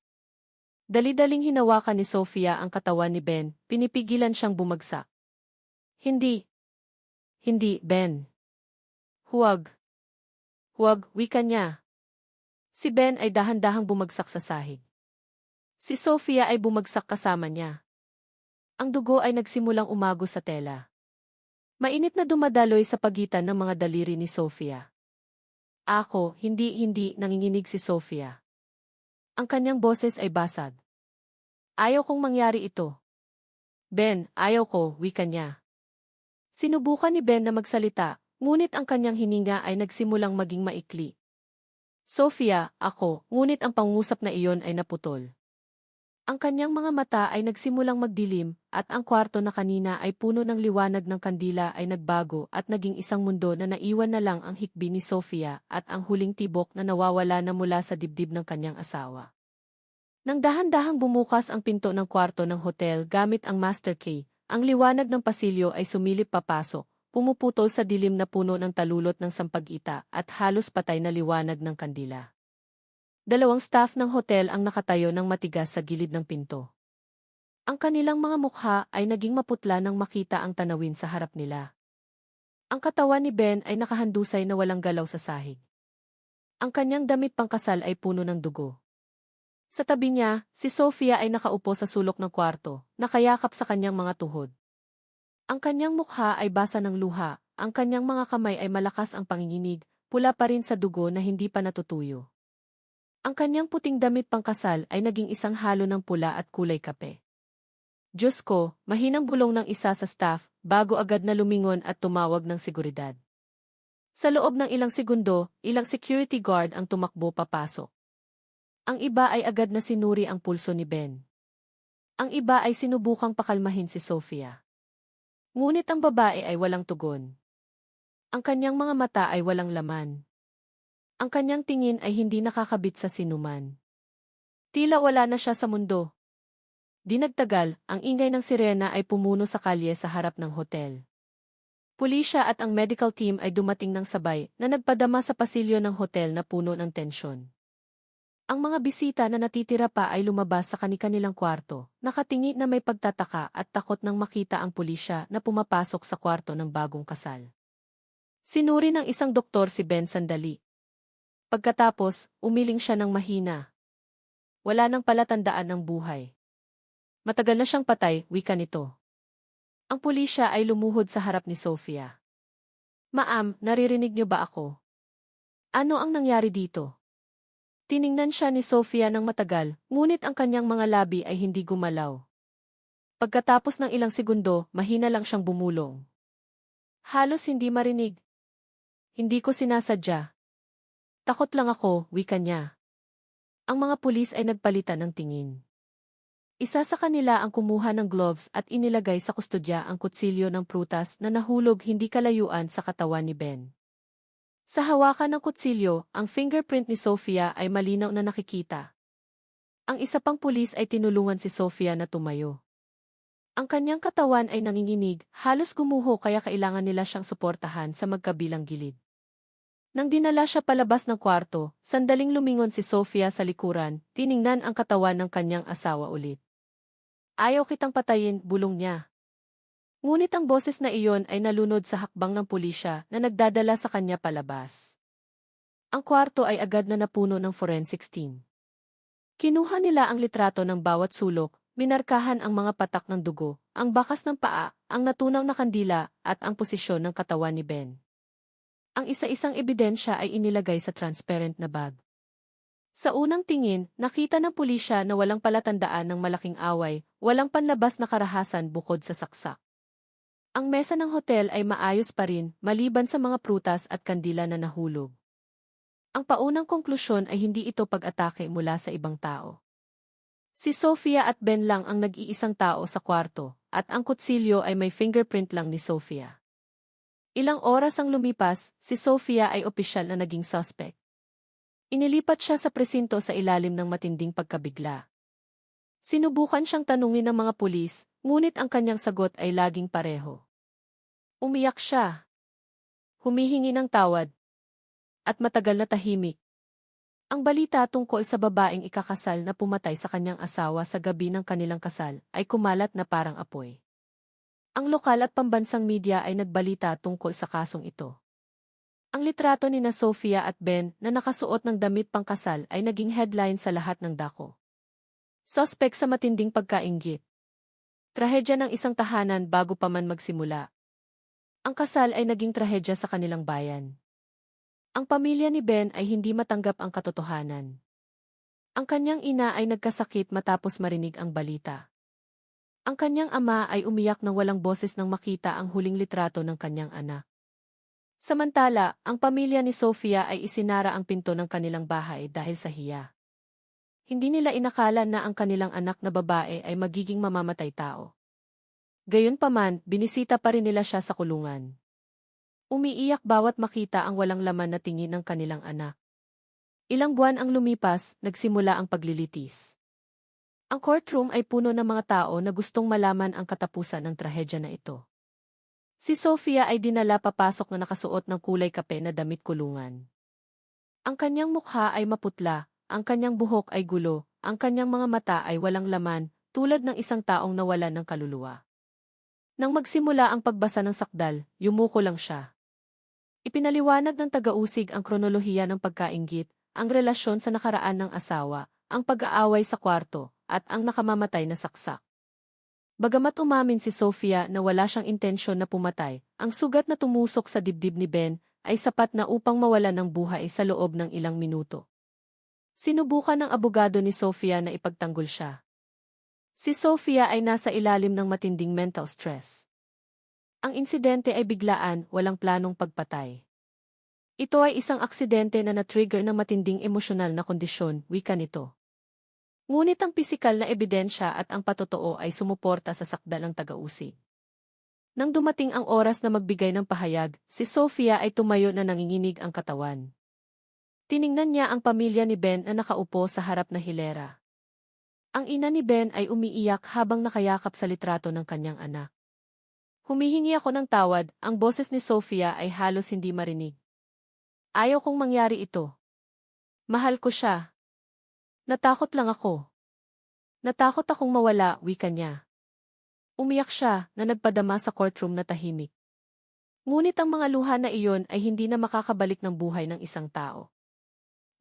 Dali-daling hinawakan ni Sofia ang katawan ni Ben, pinipigilan siyang bumagsak. Hindi, Ben. Huwag, wika niya. Si Ben ay dahan-dahang bumagsak sa sahig. Si Sofia ay bumagsak kasama niya. Ang dugo ay nagsimulang umagos sa tela. Mainit na dumadaloy sa pagitan ng mga daliri ni Sofia. Ako, hindi, nanginginig si Sofia. Ang kanyang boses ay basag. Ayaw kong mangyari ito. Ben, ayaw ko, wika niya. Sinubukan ni Ben na magsalita, ngunit ang kanyang hininga ay nagsimulang maging maikli. Sofia, ako, ngunit ang pangusap na iyon ay naputol. Ang kanyang mga mata ay nagsimulang magdilim, at ang kwarto na kanina ay puno ng liwanag ng kandila ay nagbago at naging isang mundo na naiwan na lang ang hikbi ni Sofia at ang huling tibok na nawawala na mula sa dibdib ng kanyang asawa. Nang dahan-dahang bumukas ang pinto ng kwarto ng hotel gamit ang master key, ang liwanag ng pasilyo ay sumilip papasok, pumuputol sa dilim na puno ng talulot ng sampagita at halos patay na liwanag ng kandila. Dalawang staff ng hotel ang nakatayo ng matigas sa gilid ng pinto. Ang kanilang mga mukha ay naging maputla nang makita ang tanawin sa harap nila. Ang katawan ni Ben ay nakahandusay na walang galaw sa sahig. Ang kanyang damit pangkasal ay puno ng dugo. Sa tabi niya, si Sofia ay nakaupo sa sulok ng kwarto, nakayakap sa kanyang mga tuhod. Ang kanyang mukha ay basa ng luha, ang kanyang mga kamay ay malakas ang panginginig, pula pa rin sa dugo na hindi pa natutuyo. Ang kanyang puting damit pangkasal ay naging isang halo ng pula at kulay kape. Diyos ko, mahinang bulong ng isa sa staff, bago agad na lumingon at tumawag ng seguridad. Sa loob ng ilang segundo, ilang security guard ang tumakbo papasok. Ang iba ay agad na sinuri ang pulso ni Ben. Ang iba ay sinubukang pakalmahin si Sofia. Ngunit ang babae ay walang tugon. Ang kanyang mga mata ay walang laman. Ang kanyang tingin ay hindi nakakabit sa sinuman. Tila wala na siya sa mundo. Di nagtagal, ang ingay ng sirena ay pumuno sa kalye sa harap ng hotel. Pulisya at ang medical team ay dumating ng sabay na nagpadama sa pasilyo ng hotel na puno ng tensyon. Ang mga bisita na natitira pa ay lumabas sa kani-kanilang kwarto, nakatingi na may pagtataka at takot nang makita ang pulisya na pumapasok sa kwarto ng bagong kasal. Sinuri ng isang doktor si Ben sandali. Pagkatapos, umiling siya ng mahina. Wala nang palatandaan ng buhay. Matagal na siyang patay, wika nito. Ang pulisya ay lumuhod sa harap ni Sofia. Ma'am, naririnig niyo ba ako? Ano ang nangyari dito? Tiningnan siya ni Sofia ng matagal, ngunit ang kanyang mga labi ay hindi gumalaw. Pagkatapos ng ilang segundo, mahina lang siyang bumulong. Halos hindi marinig. Hindi ko sinasadya. Takot lang ako, wika niya. Ang mga pulis ay nagpalitan ng tingin. Isa sa kanila ang kumuha ng gloves at inilagay sa kustodya ang kutsilyo ng prutas na nahulog hindi kalayuan sa katawan ni Ben. Sa hawakan ng kutsilyo, ang fingerprint ni Sofia ay malinaw na nakikita. Ang isa pang pulis ay tinulungan si Sofia na tumayo. Ang kanyang katawan ay nanginginig, halos gumuho kaya kailangan nila siyang suportahan sa magkabilang gilid. Nang dinala siya palabas ng kwarto, sandaling lumingon si Sofia sa likuran, tiningnan ang katawan ng kanyang asawa ulit. Ayaw kitang patayin, bulong niya. Ngunit ang boses na iyon ay nalunod sa hakbang ng pulisya na nagdadala sa kanya palabas. Ang kwarto ay agad na napuno ng forensics team. Kinuha nila ang litrato ng bawat sulok, minarkahan ang mga patak ng dugo, ang bakas ng paa, ang natunaw na kandila, at ang posisyon ng katawan ni Ben. Ang isa-isang ebidensya ay inilagay sa transparent na bag. Sa unang tingin, nakita ng pulisya na walang palatandaan ng malaking away, walang panlabas na karahasan bukod sa saksak. Ang mesa ng hotel ay maayos pa rin, maliban sa mga prutas at kandila na nahulog. Ang paunang konklusyon ay hindi ito pag-atake mula sa ibang tao. Si Sofia at Ben lang ang nag-iisang tao sa kwarto, at ang kutsilyo ay may fingerprint lang ni Sofia. Ilang oras ang lumipas, si Sofia ay opisyal na naging suspect. Inilipat siya sa presinto sa ilalim ng matinding pagkabigla. Sinubukan siyang tanungin ng mga pulis, ngunit ang kanyang sagot ay laging pareho. Umiyak siya. Humihingi ng tawad. At matagal na tahimik. Ang balita tungkol sa babaeng ikakasal na pumatay sa kanyang asawa sa gabi ng kanilang kasal ay kumalat na parang apoy. Ang lokal at pambansang media ay nagbalita tungkol sa kasong ito. Ang litrato ni Sofia at Ben na nakasuot ng damit pangkasal ay naging headline sa lahat ng dako. Suspect sa matinding pagkainggit. Trahedya ng isang tahanan bago pa man magsimula. Ang kasal ay naging trahedya sa kanilang bayan. Ang pamilya ni Ben ay hindi matanggap ang katotohanan. Ang kanyang ina ay nagkasakit matapos marinig ang balita. Ang kanyang ama ay umiyak nang walang boses nang makita ang huling litrato ng kanyang anak. Samantala, ang pamilya ni Sofia ay isinara ang pinto ng kanilang bahay dahil sa hiya. Hindi nila inakala na ang kanilang anak na babae ay magiging mamamatay tao. Gayunpaman, binisita pa rin nila siya sa kulungan. Umiiyak bawat makita ang walang laman na tingin ng kanilang anak. Ilang buwan ang lumipas, nagsimula ang paglilitis. Ang courtroom ay puno ng mga tao na gustong malaman ang katapusan ng trahedya na ito. Si Sofia ay dinala papasok na nakasuot ng kulay kape na damit kulungan. Ang kanyang mukha ay maputla, ang kanyang buhok ay gulo, ang kanyang mga mata ay walang laman, tulad ng isang taong nawalan ng kaluluwa. Nang magsimula ang pagbasa ng sakdal, yumuko lang siya. Ipinaliwanag ng taga-usig ang kronolohiya ng pagkainggit, ang relasyon sa nakaraan ng asawa, ang pag-aaway sa kwarto, at ang nakamamatay na saksak. Bagamat umamin si Sofia na wala siyang intensyon na pumatay, ang sugat na tumusok sa dibdib ni Ben ay sapat na upang mawala ng buhay sa loob ng ilang minuto. Sinubukan ng abogado ni Sofia na ipagtanggol siya. Si Sofia ay nasa ilalim ng matinding mental stress. Ang insidente ay biglaan, walang planong pagpatay. Ito ay isang aksidente na na-trigger ng matinding emosyonal na kondisyon, wika nito. Ngunit ang pisikal na ebidensya at ang patotoo ay sumuporta sa sakdal ng taga-usig. Nang dumating ang oras na magbigay ng pahayag, si Sofia ay tumayo na nanginginig ang katawan. Tiningnan niya ang pamilya ni Ben na nakaupo sa harap na hilera. Ang ina ni Ben ay umiiyak habang nakayakap sa litrato ng kanyang anak. Humihingi ako ng tawad, ang boses ni Sofia ay halos hindi marinig. Ayaw kong mangyari ito. Mahal ko siya. Natakot lang ako. Natakot akong mawala, wika niya. Umiyak siya na nagpadama sa courtroom na tahimik. Ngunit ang mga luha na iyon ay hindi na makakabalik ng buhay ng isang tao.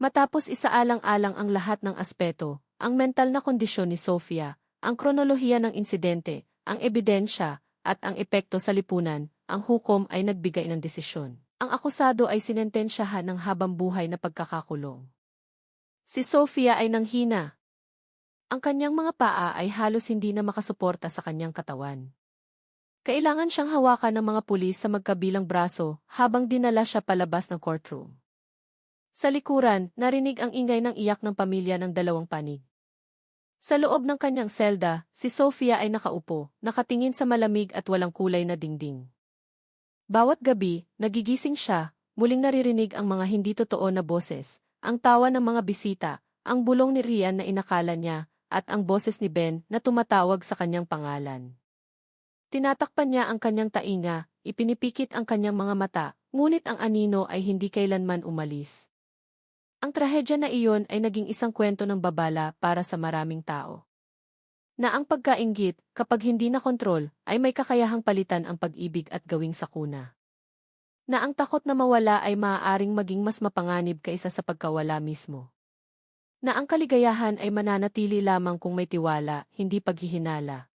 Matapos isaalang-alang ang lahat ng aspeto, ang mental na kondisyon ni Sofia, ang kronolohiya ng insidente, ang ebidensya, at ang epekto sa lipunan, ang hukom ay nagbigay ng desisyon. Ang akusado ay sinentensyahan ng habang buhay na pagkakakulong. Si Sofia ay nanghina. Ang kanyang mga paa ay halos hindi na makasuporta sa kanyang katawan. Kailangan siyang hawakan ng mga pulis sa magkabilang braso habang dinala siya palabas ng courtroom. Sa likuran, narinig ang ingay ng iyak ng pamilya ng dalawang panig. Sa loob ng kanyang selda, si Sofia ay nakaupo, nakatingin sa malamig at walang kulay na dingding. Bawat gabi, nagigising siya, muling naririnig ang mga hindi totoo na boses, ang tawa ng mga bisita, ang bulong ni Rian na inakala niya, at ang boses ni Ben na tumatawag sa kanyang pangalan. Tinatakpan niya ang kanyang tainga, ipinipikit ang kanyang mga mata, ngunit ang anino ay hindi kailanman umalis. Ang trahedya na iyon ay naging isang kwento ng babala para sa maraming tao. Na ang pagkainggit, kapag hindi na kontrol, ay may kakayahang palitan ang pag-ibig at gawing sakuna. Na ang takot na mawala ay maaaring maging mas mapanganib kaysa sa pagkawala mismo. Na ang kaligayahan ay mananatili lamang kung may tiwala, hindi paghihinala.